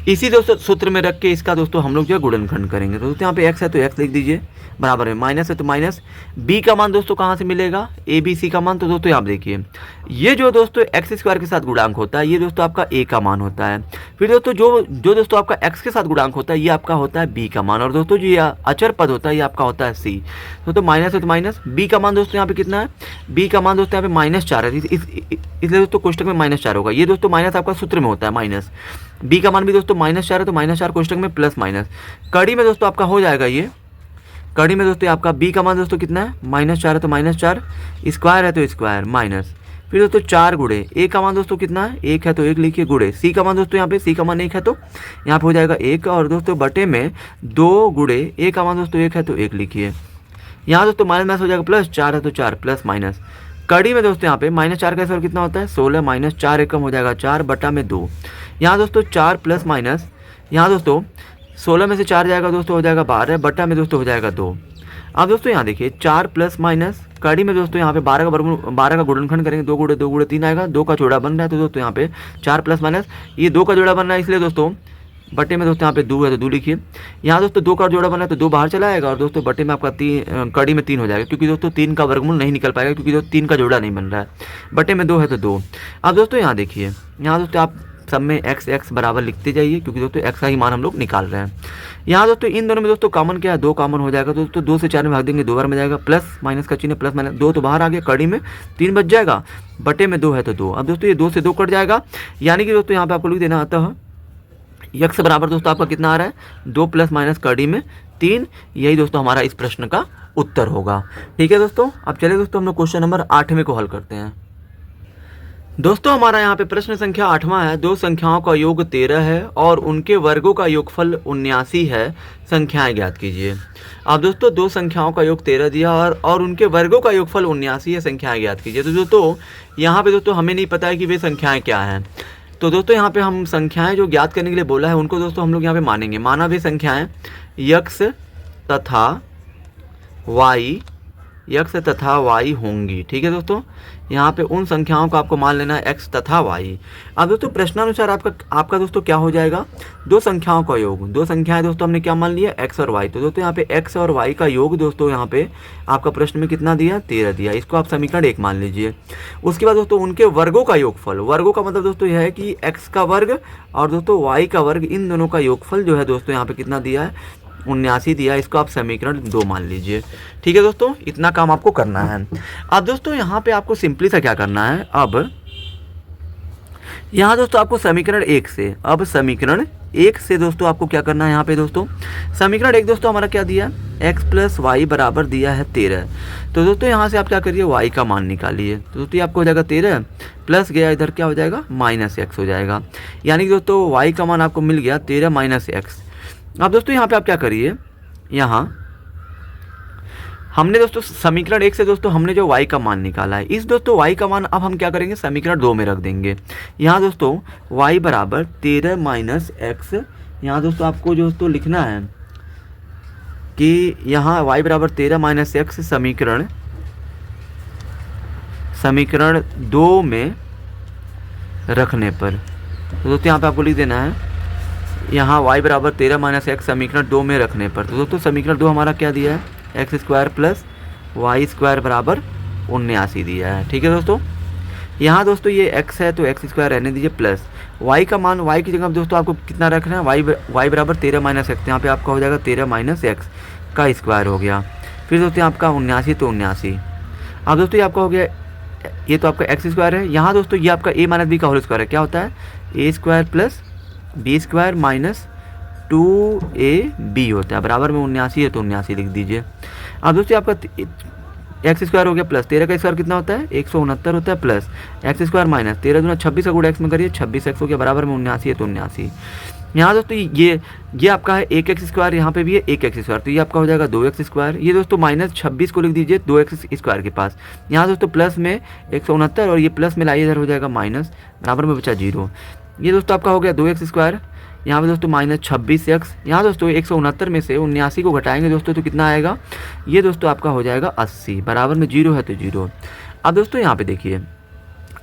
इसी दोस्तों सूत्र में रख के इसका दोस्तों हम लोग जो है गुणनखंड करेंगे। तो दोस्तों यहाँ पे x है तो x लिख दीजिए, बराबर में माइनस है तो माइनस, b का मान दोस्तों कहाँ से मिलेगा abc का मान। तो दोस्तों यहाँ देखिए ये जो दोस्तों x² के साथ गुणांक होता है ये दोस्तों आपका a का मान होता है। फिर दोस्तों जो दोस्तों आपका x के साथ गुणांक होता है ये आपका होता है b का मान, और दोस्तों जो ये अचर पद होता है ये आपका होता है c। तो माइनस है तो माइनस, b का मान दोस्तों यहाँ पे कितना है, b का मान दोस्तों यहाँ पे -4 है, इसलिए दोस्तों कोष्टक में -4 होगा। ये दोस्तों माइनस आपका सूत्र में होता है माइनस, b का मान भी दोस्तों -4 है तो -4 कोष्टक में प्लस माइनस, कड़ी में दोस्तों आपका हो जाएगा ये, कड़ी में दोस्तों आपका b का मान दोस्तों कितना है -4 है तो -4, स्क्वायर है तो स्क्वायर माइनस, फिर दोस्तों 4 गुणे a का मान दोस्तों कितना है 1 है तो 1 लिखिए, गुणे c का मान दोस्तों यहाँ पे c का मान 1 है तो यहाँ पे हो जाएगा 1, और दोस्तों बटे में 2 गुणे a का मान दोस्तों 1 है तो 1 लिखिए। यहाँ दोस्तों माइनस हो जाएगा प्लस, 4 है तो 4 प्लस माइनस, कड़ी में दोस्तों यहाँ पे -4 का स्क्वायर कितना होता है 16 माइनस 4 एकम हो जाएगा 4 बटा में 2। यहाँ दोस्तों 4 प्लस माइनस, यहाँ दोस्तों 16 में से 4 जाएगा दोस्तों हो जाएगा 12 बटा में दोस्तों हो जाएगा 2। अब दोस्तों यहाँ देखिए 4 प्लस माइनस कड़ी में दोस्तों यहाँ पे 12 का गुणनखंड करेंगे, 2 गुणे 3 आएगा, 2 का जोड़ा बन रहा है। तो दोस्तों यहाँ पे 4 प्लस माइनस ये 2 का जोड़ा बन रहा है, इसलिए दोस्तों बटे में दोस्तों यहाँ पे 2 है तो 2 लिखिए। यहाँ दोस्तों 2 का जोड़ा बना है तो 2 बाहर चला आएगा, और दोस्तों बटे में आपका कड़ी में 3 हो जाएगा, क्योंकि दोस्तों 3 का वर्गमूल नहीं निकल पाएगा क्योंकि दोस्तों 3 का जोड़ा नहीं बन रहा है, बटे में 2 है तो 2। अब दोस्तों यहाँ देखिए, यहाँ दोस्तों आप सब में x बराबर लिखते जाइए क्योंकि दोस्तों x का ही मान हम लोग निकाल रहे हैं। यहाँ दोस्तों इन दोनों में दोस्तों कॉमन क्या है 2 कॉमन हो जाएगा। तो दोस्तों 2 से 4 में भाग देंगे 2 बार में जाएगा, प्लस माइनस का चिन्ह प्लस माइनस 2 तो बाहर आ गया, कड़ी में 3 बच जाएगा, बटे में 2 है तो 2। अब दोस्तों ये 2 से 2 कट जाएगा, यानी कि दोस्तों यहाँ पे आपको लिख देना आता है x बराबर दोस्तों आपका कितना आ रहा है 2 प्लस माइनस कड़ी में 3। यही दोस्तों हमारा इस प्रश्न का उत्तर होगा। ठीक है दोस्तों, अब चलिए दोस्तों हम लोग क्वेश्चन नंबर 8वें को हल करते हैं। दोस्तों हमारा यहाँ पे प्रश्न संख्या 8वां है, दो संख्याओं का योग 13 है और उनके वर्गों का योगफल 79 है, संख्याएं ज्ञात कीजिए। अब दोस्तों दो संख्याओं का योग 13 दिया और उनके वर्गों का योगफल 79 है, संख्याएं ज्ञात कीजिए। तो दोस्तों यहाँ पे दोस्तों हमें नहीं पता है कि वे संख्याएं क्या हैं। तो दोस्तों यहाँ पे हम संख्याएं जो ज्ञात करने के लिए बोला है उनको दोस्तों हम लोग यहाँ पे मानेंगे। माना वे संख्याएं x तथा y x तथा y होंगी। ठीक है दोस्तों, यहाँ पे उन संख्याओं को आपको मान लेना है x तथा y। अब दोस्तों प्रश्नानुसार आपका दोस्तों क्या हो जाएगा, दो संख्याओं का योग। दो संख्याएं दोस्तों हमने क्या मान लिया, x और y। तो दोस्तों यहाँ पे x और y का योग दोस्तों यहाँ पे आपका प्रश्न में कितना दिया, 13 दिया। इसको आप समीकरण 1 मान लीजिए। उसके बाद दोस्तों उनके वर्गों का योगफल, वर्गों का मतलब दोस्तों यह है कि x का वर्ग और दोस्तों y का वर्ग, इन दोनों का योगफल जो है दोस्तों यहाँ पे कितना दिया है, 79 दिया। इसको आप समीकरण 2 मान लीजिए। ठीक है दोस्तों, इतना काम आपको करना है। अब दोस्तों यहाँ पे आपको सिंपली सा क्या करना है, अब यहाँ दोस्तों आपको समीकरण 1 से, अब समीकरण 1 से दोस्तों आपको क्या करना है, यहाँ पे दोस्तों समीकरण 1 दोस्तों हमारा क्या दिया, x प्लस वाई बराबर दिया है 13। तो दोस्तों यहाँ से आप क्या करिए, y का मान निकालिए। तो दोस्तों ये आपको हो जाएगा 13 प्लस गया इधर क्या हो जाएगा, माइनस x हो जाएगा। यानी कि दोस्तों y का मान आपको मिल गया 13 माइनस x। अब दोस्तों यहाँ पे आप क्या करिए, यहाँ हमने दोस्तों समीकरण 1 से दोस्तों हमने जो y का मान निकाला है, इस दोस्तों y का मान अब हम क्या करेंगे, समीकरण 2 में रख देंगे। यहाँ दोस्तों y बराबर 13 माइनस एक्स, यहाँ दोस्तों आपको दोस्तों लिखना है कि यहाँ y बराबर 13 माइनस एक्स समीकरण 2 में रखने पर, तो दोस्तों यहाँ पे आपको लिख देना है, यहाँ y बराबर 13 माइनस एक्स समीकरण 2 में रखने पर। तो दोस्तों समीकरण 2 हमारा क्या दिया है, x square plus y square बराबर 79 दिया है। ठीक है दोस्तों, यहाँ दोस्तों ये x है तो एक्स स्क्वायर रहने दीजिए, प्लस y का मान, y की जगह दोस्तों आपको कितना रखना है, y बराबर 13 माइनस एक्स। यहाँ पे आपका हो जाएगा 13 माइनस एक्स का स्क्वायर हो गया। फिर दोस्तों आपका 79 तो 79। अब दोस्तों ये आपका हो गया, ये तो आपका एक्स स्क्वायर है। यहाँ दोस्तों ये आपका a माइनस बी का होल स्क्वायर है, क्या होता है, a square plus b square minus 2ab होता है, बराबर में 79 है तो 79 लिख दीजिए। अब दोस्तों आपका एक्स स्क्वायर हो गया प्लस 13 का स्क्वायर कितना होता है, 169 होता है, प्लस एक्स स्क्वायर माइनस 13 दूना 26 का गुणा एक्स में करिए, 26x हो गया, बराबर में 79 है तो 79। यहाँ दोस्तों ये आपका है 1x स्क्वायर, यहाँ पे भी है 1x स्क्वायर, तो ये आपका हो जाएगा 2x स्क्वायर। ये दोस्तों माइनस 26 को लिख दीजिए 2x स्क्वायर के पास। यहाँ दोस्तों प्लस में 169 और ये प्लस में लाइए, इधर हो जाएगा माइनस, बराबर में बचा 0। ये दोस्तों आपका हो गया 2x स्क्वायर, यहाँ पे दोस्तों माइनस 26x। यहाँ दोस्तों 169 में से 79 को घटाएंगे दोस्तों तो कितना आएगा, ये दोस्तों आपका हो जाएगा 80, बराबर में 0 है तो 0। अब दोस्तों यहाँ पे देखिए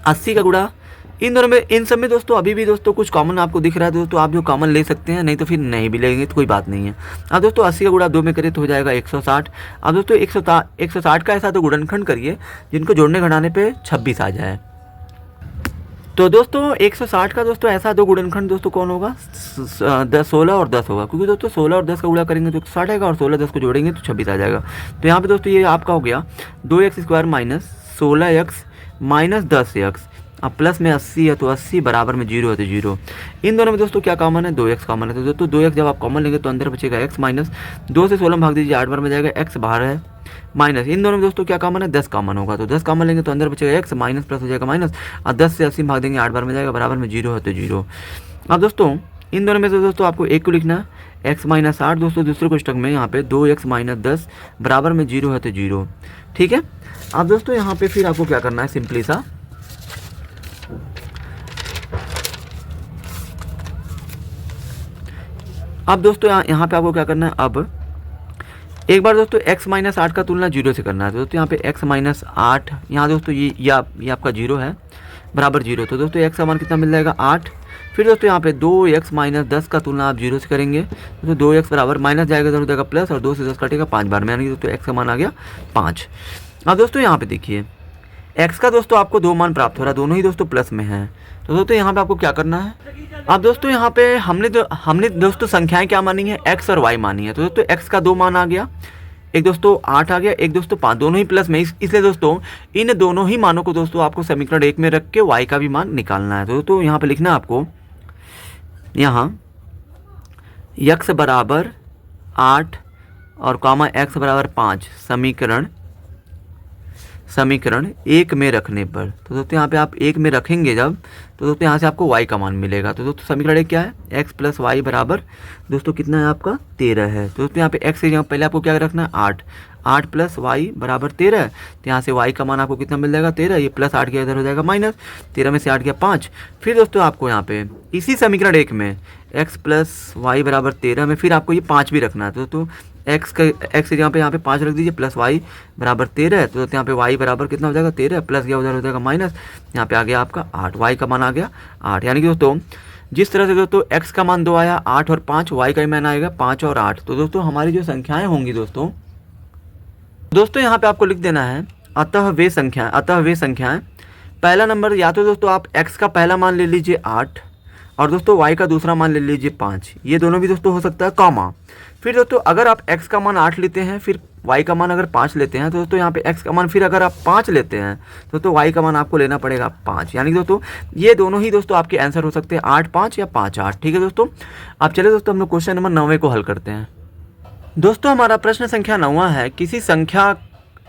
80 का गुणा इन दोनों में, इन सब में दोस्तों अभी भी दोस्तों कुछ कॉमन आपको दिख रहा है दोस्तों, आप जो कॉमन ले सकते हैं, नहीं तो फिर नहीं भी लेंगे तो कोई बात नहीं है। अब दोस्तों 80 का गुणा 2 में करिए तो हो जाएगा 160। अब दोस्तों 160 का ऐसा तो गुणनखंड करिए जिनको जोड़ने घटाने पे 26 आ जाए। तो दोस्तों 160 का दोस्तों ऐसा दो गुणनखंड दोस्तों कौन होगा, 16 और 10 होगा, क्योंकि दोस्तों 16 और 10 का गुणा करेंगे तो 60 आएगा और 16 10 को जोड़ेंगे तो 26 आ जाएगा। तो यहाँ पे दोस्तों ये आपका हो गया 2x square minus 16x minus 10x। अब प्लस में 80 है तो 80, बराबर में 0 है तो 0। इन दोनों में दोस्तों क्या कॉमन है, 2x कॉमन है। तो दोस्तों 2x जब आप कॉमन लेंगे तो अंदर बचेगा x माइनस 2 से 16 भाग दीजिए 8 बार में जाएगा, x बाहर है, माइनस इन दोनों में दोस्तों क्या कॉमन है, 10 कॉमन होगा। तो 10 कॉमन लेंगे तो अंदर बचेगा x माइनस प्लस हो जाएगा माइनस, और 10 से 80 भाग देंगे 8 बार में जाएगा, बराबर में 0 है तो 0। अब दोस्तों इन दोनों में से दोस्तों आपको एक को लिखना है, x माइनस 8 दोस्तों दूसरे कोष्टक में, यहाँ पे 2x माइनस 10 बराबर में 0 है तो 0। ठीक है। अब दोस्तों यहाँ पे फिर आपको क्या करना है, सिंपली सा अब दोस्तों यहाँ पे आपको क्या करना है, अब एक बार दोस्तों x माइनस 8 का तुलना 0 से करना है। तो दोस्तों यहाँ पे x माइनस 8, यहाँ दोस्तों ये आपका 0 है, बराबर 0। तो दोस्तों x का मान कितना मिल जाएगा, 8। फिर दोस्तों यहाँ पे 2x माइनस 10 का तुलना आप 0 से करेंगे तो 2x बराबर माइनस जाएगा इधर हो जाएगा प्लस, और 2 से 10 कटेगा 5 बार में, यानी कि दोस्तों x का मान आ गया 5। अब दोस्तों यहाँ पे देखिए x का दोस्तों आपको 2 मान प्राप्त हो रहा है, दोनों ही दोस्तों प्लस में हैं। तो दोस्तों यहाँ पे आपको क्या करना है, अब दोस्तों यहाँ पे हमने दोस्तों संख्याएं क्या मानी है, x और y मानी है। तो दोस्तों x का 2 मान आ गया, एक दोस्तों 8 आ गया, एक दोस्तों 5, दोनों ही प्लस में, इसलिए दोस्तों इन दोनों ही मानों को दोस्तों आपको समीकरण 1 में रख के y का भी मान निकालना है। तो दोस्तों यहाँ पे लिखना है आपको, यहाँ x बराबर 8 और कॉमा x बराबर 5 समीकरण 1 में रखने पर। तो दोस्तों यहाँ पे आप 1 में रखेंगे जब, तो दोस्तों यहाँ से आपको y का मान मिलेगा। तो दोस्तों समीकरण 1 क्या है, x प्लस वाई बराबर दोस्तों कितना है आपका 13 है। तो दोस्तों यहाँ पे x की जगह पहले आपको क्या रखना है, 8 प्लस वाई बराबर 13। तो यहाँ से y का मान आपको कितना मिल जाएगा, 13। ये प्लस 8 के इधर हो जाएगा माइनस, 13 में से 8 गया 5। फिर दोस्तों आपको यहाँ पे इसी समीकरण 1 में x प्लस वाई बराबर 13 में फिर आपको ये 5 भी रखना है। तो दोस्तों एक्स का एक्स यहाँ पे 5 रख दीजिए प्लस वाई बराबर 13 है, तो यहाँ पे वाई बराबर कितना हो जाएगा 13 प्लस या उधर हो जाएगा माइनस, यहाँ पे आ गया आपका 8, वाई का मान आ गया 8। यानी कि दोस्तों जिस तरह से दोस्तों एक्स का मान 2 आया 8 और 5, वाई का मान आएगा 5 और 8। तो दोस्तों हमारी जो संख्याएं होंगी दोस्तों यहाँ पे आपको लिख देना है अतः वे संख्याएं। पहला नंबर या तो दोस्तों आप x का पहला मान ले लीजिए 8 और दोस्तों y का दूसरा मान ले लीजिए 5, ये दोनों भी दोस्तों हो सकता है कॉमा। फिर दोस्तों अगर आप x का मान 8 लेते हैं फिर y का मान अगर 5 लेते हैं तो दोस्तों यहाँ पे x का मान फिर अगर आप 5 लेते हैं तो दोस्तों y का मान आपको लेना पड़ेगा 5। यानी कि दोस्तों ये दोनों ही दोस्तों आपके आंसर हो सकते हैं 8 5 या 5 8। ठीक है दोस्तों, अब चलिए दोस्तों हम लोग क्वेश्चन नंबर 9 को हल करते हैं। दोस्तों हमारा प्रश्न संख्या 9 है, किसी संख्या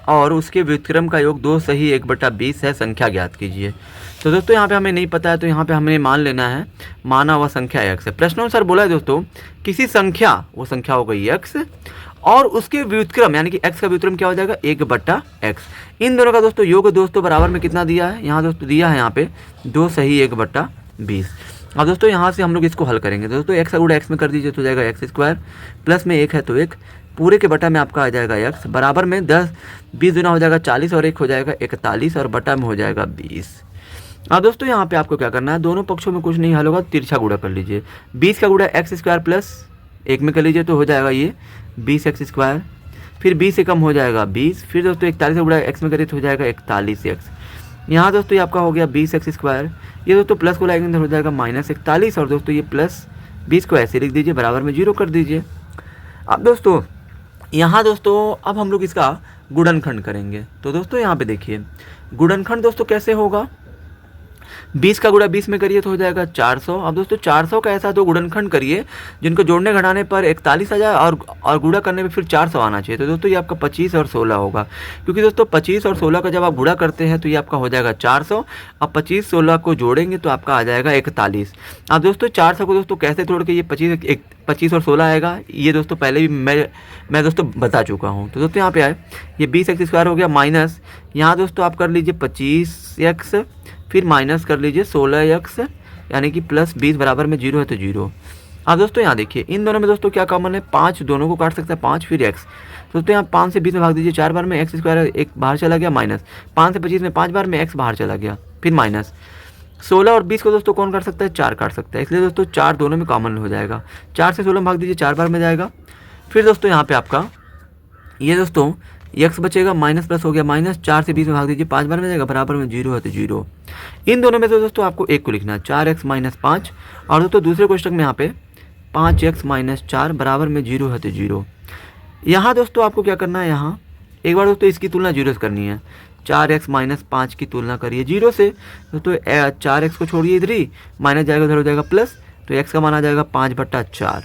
और उसके व्युत्क्रम का योग 2 सही 1/20 है, संख्या ज्ञात कीजिए। तो दोस्तों यहाँ पे हमें नहीं पता है तो यहाँ पे हमें मान लेना है माना हुआ संख्या x है। प्रश्नानुसार बोला है दोस्तों किसी संख्या, वो संख्या हो गई x और उसके व्युत्क्रम यानी कि x का व्युत्क्रम क्या हो जाएगा 1/x, इन दोनों का दोस्तों योग दोस्तों बराबर में कितना दिया है, यहाँ दोस्तों दिया है यहाँ पे 2 सही 1/20। अब दोस्तों यहाँ से हम लोग इसको हल करेंगे। दोस्तों x का गुणा x में कर दीजिए तो हो जाएगा x² प्लस में 1 है तो 1 पूरे के बटा में आपका आ जाएगा x बराबर में 10 20 गुना हो जाएगा 40 और 1 हो जाएगा 41 और बटा में हो जाएगा 20। अब दोस्तों यहाँ पे आपको क्या करना है, दोनों पक्षों में कुछ नहीं हल होगा, तिरछा गुणा कर लीजिए। 20 का गुणा x² प्लस 1 में कर लीजिए तो हो जाएगा ये 20x², फिर 20 से कम हो जाएगा 20, फिर दोस्तों 41 का गुणा x में करिए तो हो जाएगा 41x। यहाँ दोस्तों ये आपका हो गया 20x², ये दोस्तों प्लस को लाएंगे हो जाएगा -41 और दोस्तों ये प्लस 20 को ऐसे लिख दीजिए बराबर में 0 कर दीजिए। अब दोस्तों यहाँ दोस्तों अब हम लोग इसका गुणनखंड करेंगे। तो दोस्तों यहाँ पे देखिए गुणनखंड दोस्तों कैसे होगा, 20 का गुणा 20 में करिए तो हो जाएगा 400। अब दोस्तों 400 का ऐसा तो गुणनखंड करिए जिनको जोड़ने घटाने पर 41 आ जाए और गुणा करने में फिर 400 आना चाहिए। तो दोस्तों ये आपका 25 और 16 होगा, क्योंकि दोस्तों 25 और 16 का जब आप गुणा करते हैं तो ये आपका हो जाएगा 400। अब 25 16 को जोड़ेंगे तो आपका आ जाएगा 41। अब दोस्तों 400 को दोस्तों कैसे तोड़ के ये 25 और 16 आएगा, ये दोस्तों पहले भी मैं दोस्तों बता चुका हूँ। तो दोस्तों यहाँ पे आए ये 20x² हो गया माइनस, यहाँ दोस्तों आप कर लीजिए 25x फिर माइनस कर लीजिए 16x यानी कि प्लस 20 बराबर में 0 है तो 0। अब दोस्तों यहाँ देखिए इन दोनों में दोस्तों क्या कॉमन है, 5 दोनों को काट सकता है 5 फिर x। दोस्तों यहाँ 5 से 20 में भाग दीजिए 4 बार में x² एक बाहर चला गया माइनस 5 से 25 में 5 बार में x बाहर चला गया फिर माइनस 16 और 20 को दोस्तों कौन काट सकता है 4 काट सकता है, इसलिए दोस्तों 4 दोनों में कॉमन हो जाएगा। 4 से 16 में भाग दीजिए 4 बार में जाएगा, फिर दोस्तों यहाँ पे आपका ये दोस्तों x बचेगा माइनस प्लस हो गया माइनस, 4 से 20 में भाग दीजिए 5 बार में जाएगा बराबर में 0 है तो 0। इन दोनों में से दोस्तों आपको एक को लिखना है 4x - 5 और दोस्तों दूसरे कोष्टक में यहाँ पे 5x - 4 बराबर में 0 है तो 0। यहाँ दोस्तों आपको क्या करना है, यहाँ एक बार दोस्तों इसकी तुलना 0 से करनी है। 4x - 5 की तुलना करिए 0 से, दोस्तों 4x को छोड़िए इधर ही माइनस जाएगा उधर हो जाएगा प्लस, तो x का मान आ जाएगा 5/4।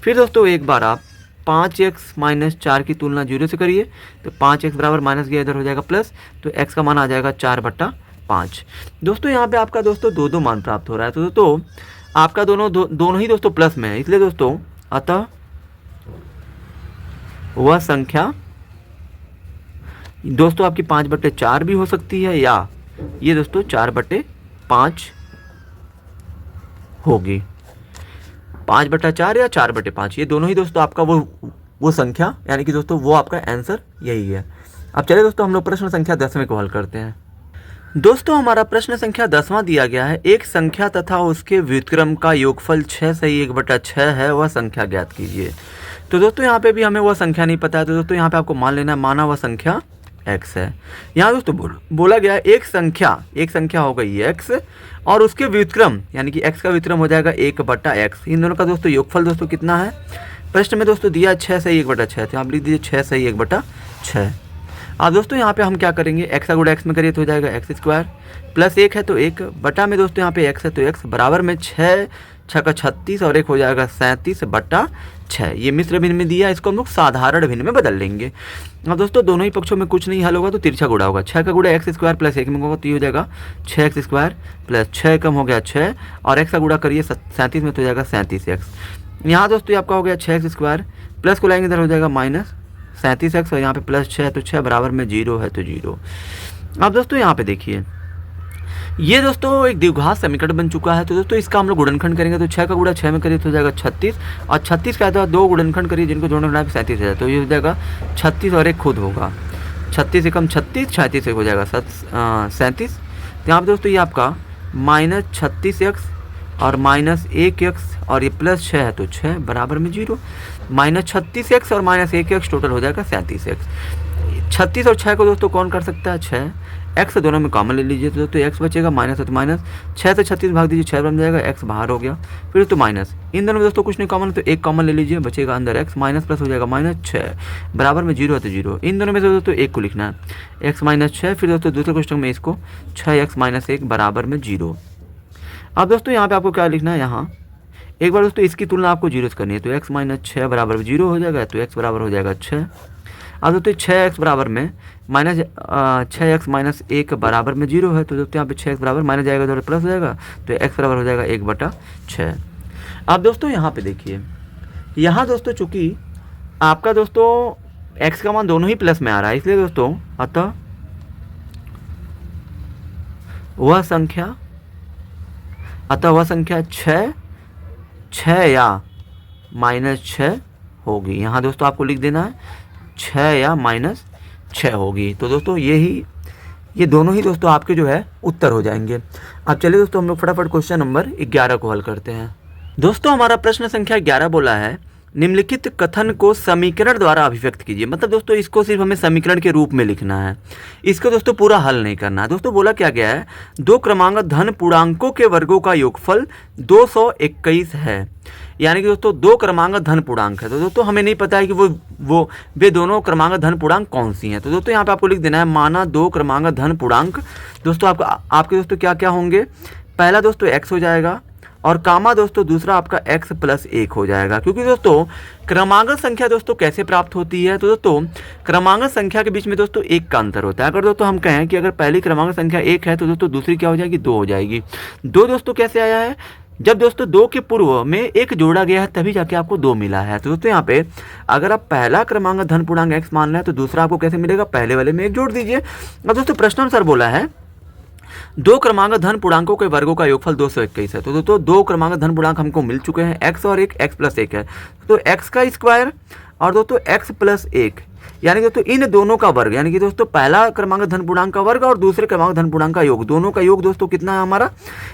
फिर दोस्तों एक बार आप 5x - 4 की तुलना 0 से करिए तो 5x बराबर माइनस गया इधर हो जाएगा प्लस, तो x का मान आ जाएगा 4/5। दोस्तों यहाँ पे आपका दोस्तों 2 मान प्राप्त हो रहा है। तो दोस्तों आपका दोनों ही दोस्तों प्लस में है, इसलिए दोस्तों अतः वह संख्या दोस्तों आपकी 5/4 भी हो सकती है या ये दोस्तों 4/5 होगी। 5/4 या 4/5 ये दोनों ही दोस्तों आपका वो संख्या यानी कि दोस्तों वो आपका आंसर यही है। अब चलिए दोस्तों हम लोग प्रश्न संख्या 10वें को हल करते हैं। दोस्तों हमारा प्रश्न संख्या 10वां दिया गया है, एक संख्या तथा उसके व्युत्क्रम का योगफल 6 सही 1/6 है, वह संख्या ज्ञात कीजिए। तो दोस्तों यहाँ पे भी हमें वह संख्या नहीं पता है, तो दोस्तों यहाँ पे आपको मान लेना है माना वह संख्या x है। यहाँ दोस्तों बोला गया है एक संख्या हो गई x और उसके व्युत्क्रम यानी कि x का व्युत्क्रम हो जाएगा 1/x। इन दोनों का दोस्तों योगफल दोस्तों कितना है, प्रश्न में दोस्तों दिया 6 सही 1/6, तो आप लिख दीजिए 6 सही 1/6। अब दोस्तों यहाँ पे हम क्या करेंगे, x का गुणा x में करिए तो हो जाएगा x² प्लस 1 है तो 1 बटा में दोस्तों यहाँ पे x है तो x बराबर में 6 6 का 36 और 1 हो जाएगा 37/6। ये मिश्र भिन्न में दिया, इसको हम लोग साधारण भिन्न में बदल लेंगे। अब दोस्तों दोनों ही पक्षों में कुछ नहीं हल होगा तो तिरछा गुणा होगा। 6 का गुणा x² प्लस 1 में होगा तो ये हो जाएगा 6x² प्लस 6 कम हो गया 6 और x का गुणा करिए 37 में तो हो जाएगा 37x। यहाँ दोस्तों आपका हो गया 6x² प्लस को लाएंगे इधर हो जाएगा माइनस 37x और यहाँ पे प्लस 6 तो 6 बराबर में 0 है तो 0। अब दोस्तों यहाँ पे देखिए ये दोस्तों एक द्विघात समीकरण बन चुका है। तो दोस्तों इसका हम लोग गुणनखंड करेंगे तो 6 का गुणा 6 में करिए तो हो जाएगा 36, और 36 का आता है 2 गुणनखंड करिए जिनको जोड़ने का 37 है, तो ये हो जाएगा 36 और एक खुद होगा 36 से कम 36, 36 से हो जाएगा 37। तो यहाँ पर दोस्तों ये आपका -36x और -1x और ये +6 है तो 6 बराबर में 0, -36x और -1x टोटल हो जाएगा 37x। 36 और 6 को दोस्तों कौन कर सकता है, 6 x दोनों में कॉमन ले लीजिए तो दोस्तों x बचेगा, माइनस है तो माइनस 6 से 36 भाग दीजिए 6 बन जाएगा, x बाहर हो गया। फिर तो माइनस, इन दोनों में दोस्तों कुछ नहीं कॉमन तो एक कॉमन ले लीजिए, बचेगा अंदर x, माइनस प्लस हो जाएगा -6 बराबर में 0 है तो 0। इन दोनों में से दोस्तों एक को लिखना है x -6, फिर दोस्तों दूसरे क्वेश्चन में इसको 6x - 1 बराबर में 0। अब दोस्तों यहाँ पे आपको क्या लिखना है, यहाँ एक बार दोस्तों इसकी तुलना आपको 0 से करनी है तो x -6 बराबर 0 हो जाएगा, तो x बराबर हो जाएगा 6। अब दोस्तों 6x बराबर में -6x - 1 बराबर में 0 है, तो दोस्तों यहाँ पे 6x बराबर माइनस जाएगा तो प्लस हो जाएगा, तो x बराबर हो जाएगा 1/6। अब दोस्तों यहाँ पे देखिए, यहाँ दोस्तों चूँकि आपका दोस्तों x का मान दोनों ही प्लस में आ रहा है, इसलिए दोस्तों अतः वह संख्या 6 या -6 होगी। यहाँ दोस्तों आपको लिख देना है 6 या -6 होगी। तो दोस्तों ये दोनों ही दोस्तों आपके जो है उत्तर हो जाएंगे। अब चलिए दोस्तों हम लोग फटाफट क्वेश्चन नंबर 11 को हल करते हैं। दोस्तों हमारा प्रश्न संख्या 11 बोला है, निम्नलिखित कथन को समीकरण द्वारा अभिव्यक्त कीजिए। मतलब दोस्तों इसको सिर्फ हमें समीकरण के रूप में लिखना है, इसको दोस्तों पूरा हल नहीं करना है। दोस्तों बोला क्या गया है, 2 क्रमांक धन पूर्णांकों के वर्गों का योगफल 221 है। यानी कि दोस्तों 2 क्रमांक धन पूर्णांक है, तो दोस्तों हमें नहीं पता है कि वे दोनों क्रमांक धन पूर्णांक कौन सी हैं। तो दोस्तों यहाँ पे आपको लिख देना है, माना 2 क्रमांक धन पूर्णांक दोस्तों आपके दोस्तों क्या क्या होंगे, पहला दोस्तों x हो जाएगा और कामा दोस्तों दूसरा आपका x + 1 हो जाएगा। क्योंकि दोस्तों क्रमांक संख्या दोस्तों कैसे प्राप्त होती है, तो दोस्तों क्रमांक संख्या के बीच में दोस्तों 1 का अंतर होता है। अगर दोस्तों हम कहें कि अगर पहली क्रमांक संख्या 1 है तो दोस्तों दूसरी क्या हो जाएगी, 2 हो जाएगी। 2 दोस्तों कैसे आया है, जब दोस्तों 2 के पूर्व में 1 जोड़ा गया है तभी जाके आपको 2 मिला है। तो दोस्तों यहाँ पे अगर आप पहला क्रमांक धन पूर्णांक x मान रहे हैं तो दूसरा आपको कैसे मिलेगा, पहले वाले में 1 जोड़ दीजिए। अब दोस्तों प्रश्नानुसार बोला है 2 क्रमांक धन पूर्णांकों के वर्गों का योगफल 221 है। तो दोस्तों 2 क्रमांक धन पूर्णांक हमको मिल चुके हैं, x और एक x + 1 है, तो x का स्क्वायर और दोस्तों x + 1 यानी दोस्तों इन दोनों का वर्ग, यानी कि दोस्तों पहला क्रमांक धन पूर्णांक का वर्ग और दूसरे क्रमांक धन पूर्णांक का योग, दोनों का योग दोस्तों कितना है हमारा,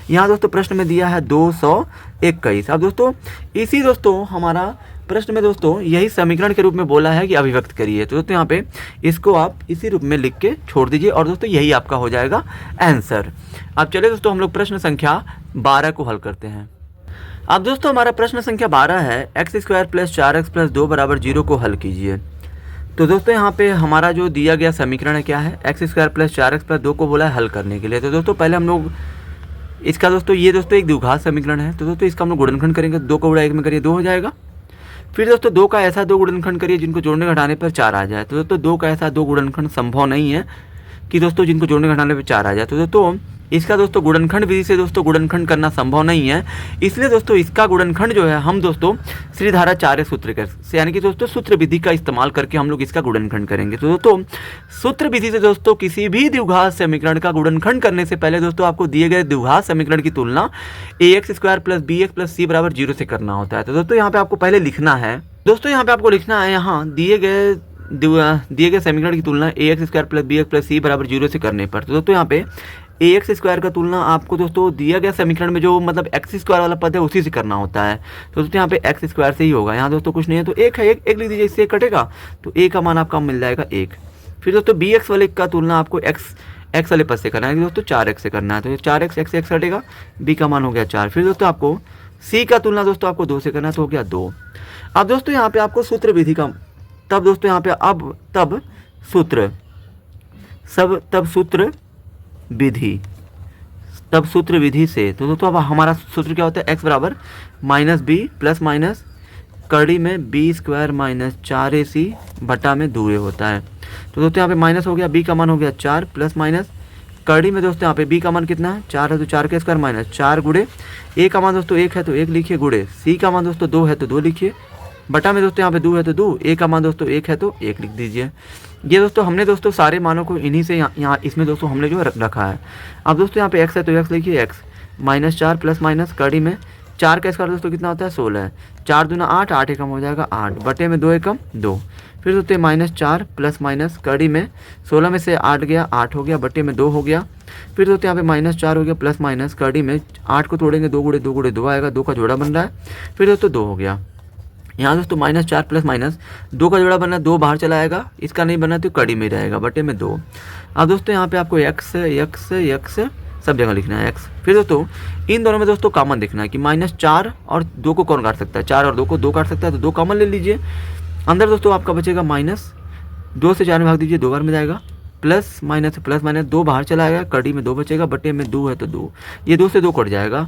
यहाँ दोस्तों प्रश्न में दिया है 221। अब दोस्तों इसी दोस्तों हमारा प्रश्न में दोस्तों यही समीकरण के रूप में बोला है कि अभिव्यक्त करिए। तो दोस्तों यहाँ पे इसको आप इसी रूप में लिख के छोड़ दीजिए और दोस्तों यही आपका हो जाएगा आंसर। अब चलिए दोस्तों हम लोग प्रश्न संख्या 12 को हल करते हैं। अब दोस्तों हमारा प्रश्न संख्या 12 है, x² + 4x + 2 = 0 को हल कीजिए। तो दोस्तों यहाँ पे हमारा जो दिया गया समीकरण है क्या है, x² + 4x + 2 को बोला है हल करने के लिए। तो दोस्तों पहले हम लोग इसका दोस्तों ये दोस्तों एक द्विघात समीकरण है, तो दोस्तों इसका हम लोग गुणनखंड करेंगे, 2 को गुणा 1 में करिए 2 हो जाएगा। फिर दोस्तों 2 का ऐसा 2 गुणनखंड करिए जिनको जोड़ने घटाने पर 4 आ जाए। तो दोस्तों 2 का ऐसा 2 गुणनखंड संभव नहीं है कि दोस्तों जिनको जोड़ने घटाने पर 4 आ जाए। तो दोस्तों इसका दोस्तों गुणनखंड विधि से दोस्तों गुणनखंड करना संभव नहीं है, इसलिए दोस्तों इसका गुणनखंड जो है हम दोस्तों श्रीधाराचार्य सूत्र से यानी कि दोस्तों सूत्र विधि का इस्तेमाल करके हम लोग इसका गुणनखंड करेंगे। तो दोस्तों सूत्र विधि से दोस्तों किसी भी द्विघात समीकरण का गुणनखंड करने से पहले दोस्तों आपको दिए गए द्विघात समीकरण की तुलना ax² + bx + c = 0 से करना होता है। तो दोस्तों यहाँ पे आपको पहले लिखना है, दोस्तों यहाँ पे आपको लिखना है, यहाँ दिए गए समीकरण की तुलना ax² + bx + c = 0 से करने पर। तो दोस्तों यहाँ पे ax² का तुलना आपको दोस्तों दिया गया समीकरण में जो मतलब x² वाला पद है उसी से करना होता है। तो दोस्तों यहाँ पे x² से ही होगा, यहाँ दोस्तों कुछ नहीं है तो 1 है, 1 लिख दीजिए, इससे कटेगा तो a का मान आपका मिल जाएगा 1। फिर दोस्तों bx वाले का तुलना आपको x वाले पद से करना है, दोस्तों 4x से करना है, तो 4x x कटेगा, b का मान हो गया 4। फिर दोस्तों आपको c का तुलना दोस्तों आपको 2 से करना है, तो हो गया 2। अब दोस्तों यहाँ पे आपको सूत्र विधि का तब दोस्तों यहाँ पे सूत्र विधि से तो दोस्तों अब हमारा सूत्र क्या होता है, x बराबर -b ± कड़ी में b² - 4ac बटा में 2a होता है। तो दोस्तों यहाँ पे माइनस हो गया, b का मान हो गया 4 ± कड़ी में दोस्तों यहाँ पे b का मान कितना है, 4 है तो 4 का स्क्वायर -4 गुणे a का मान दोस्तों 1 है तो 1 लिखिए, गुणे c का मान दोस्तों 2 है तो 2 लिखिए, बटा में दोस्तों यहाँ पे 2 है तो 2, ए का मान दोस्तों 1 है तो 1 लिख दीजिए। ये दोस्तों हमने दोस्तों सारे मानों को इन्हीं से यहाँ इसमें दोस्तों हमने जो रखा है। अब दोस्तों यहाँ पे एक्स है तो एक्स लिखिए, एक्स -4 प्लस माइनस कड़ी में 4 का स्क्वायर दोस्तों कितना होता है 16 है, 4 दूना 8, 8 एकम हो जाएगा 8, बटे में 2 एकम 2। फिर दोस्तों -4 प्लस माइनस कड़ी में 16 में से 8 गया 8 हो गया, बटे में 2 हो गया। फिर दोस्तों यहाँ पे -4 हो गया प्लस माइनस कड़ी में 8 को तोड़ेंगे 2 गुणे 2 गुणे 2 आएगा, 2 का जोड़ा बन रहा है। फिर दोस्तों 2 हो गया। यहाँ दोस्तों -4 प्लस माइनस 2 का जोड़ा बनना, 2 बाहर चला आएगा, इसका नहीं बना तो कड़ी में रहेगा, बटे में 2। अब दोस्तों यहाँ पे आपको x सब जगह लिखना है x। फिर दोस्तों इन दोनों में दोस्तों कॉमन देखना है कि -4 और 2 को कौन काट सकता है, 4 और 2 को 2 काट सकता है, तो 2 कॉमन ले लीजिए। अंदर दोस्तों आपका बचेगा -2 से 4 में भाग दीजिए, 2 बार में जाएगा, प्लस माइनस 2 बाहर चला आएगा, कड़ी में 2 बचेगा, बटे में 2 है तो 2, ये 2 से 2 कट जाएगा।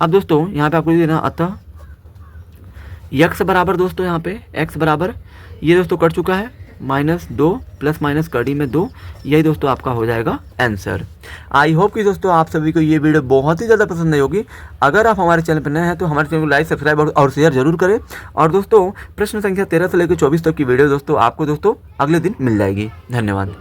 अब दोस्तों यहाँ पे आपको देना अतः x बराबर दोस्तों यहाँ पे x बराबर ये दोस्तों कट चुका है -2 प्लस माइनस कड़ी में 2, यही दोस्तों आपका हो जाएगा आंसर। आई होप कि दोस्तों आप सभी को ये वीडियो बहुत ही ज़्यादा पसंद आई होगी। अगर आप हमारे चैनल पर नए हैं तो हमारे चैनल को लाइक सब्सक्राइब और शेयर जरूर करें। और दोस्तों प्रश्न संख्या 13 से लेकर 24 तक की वीडियो दोस्तों आपको दोस्तों अगले दिन मिल जाएगी। धन्यवाद।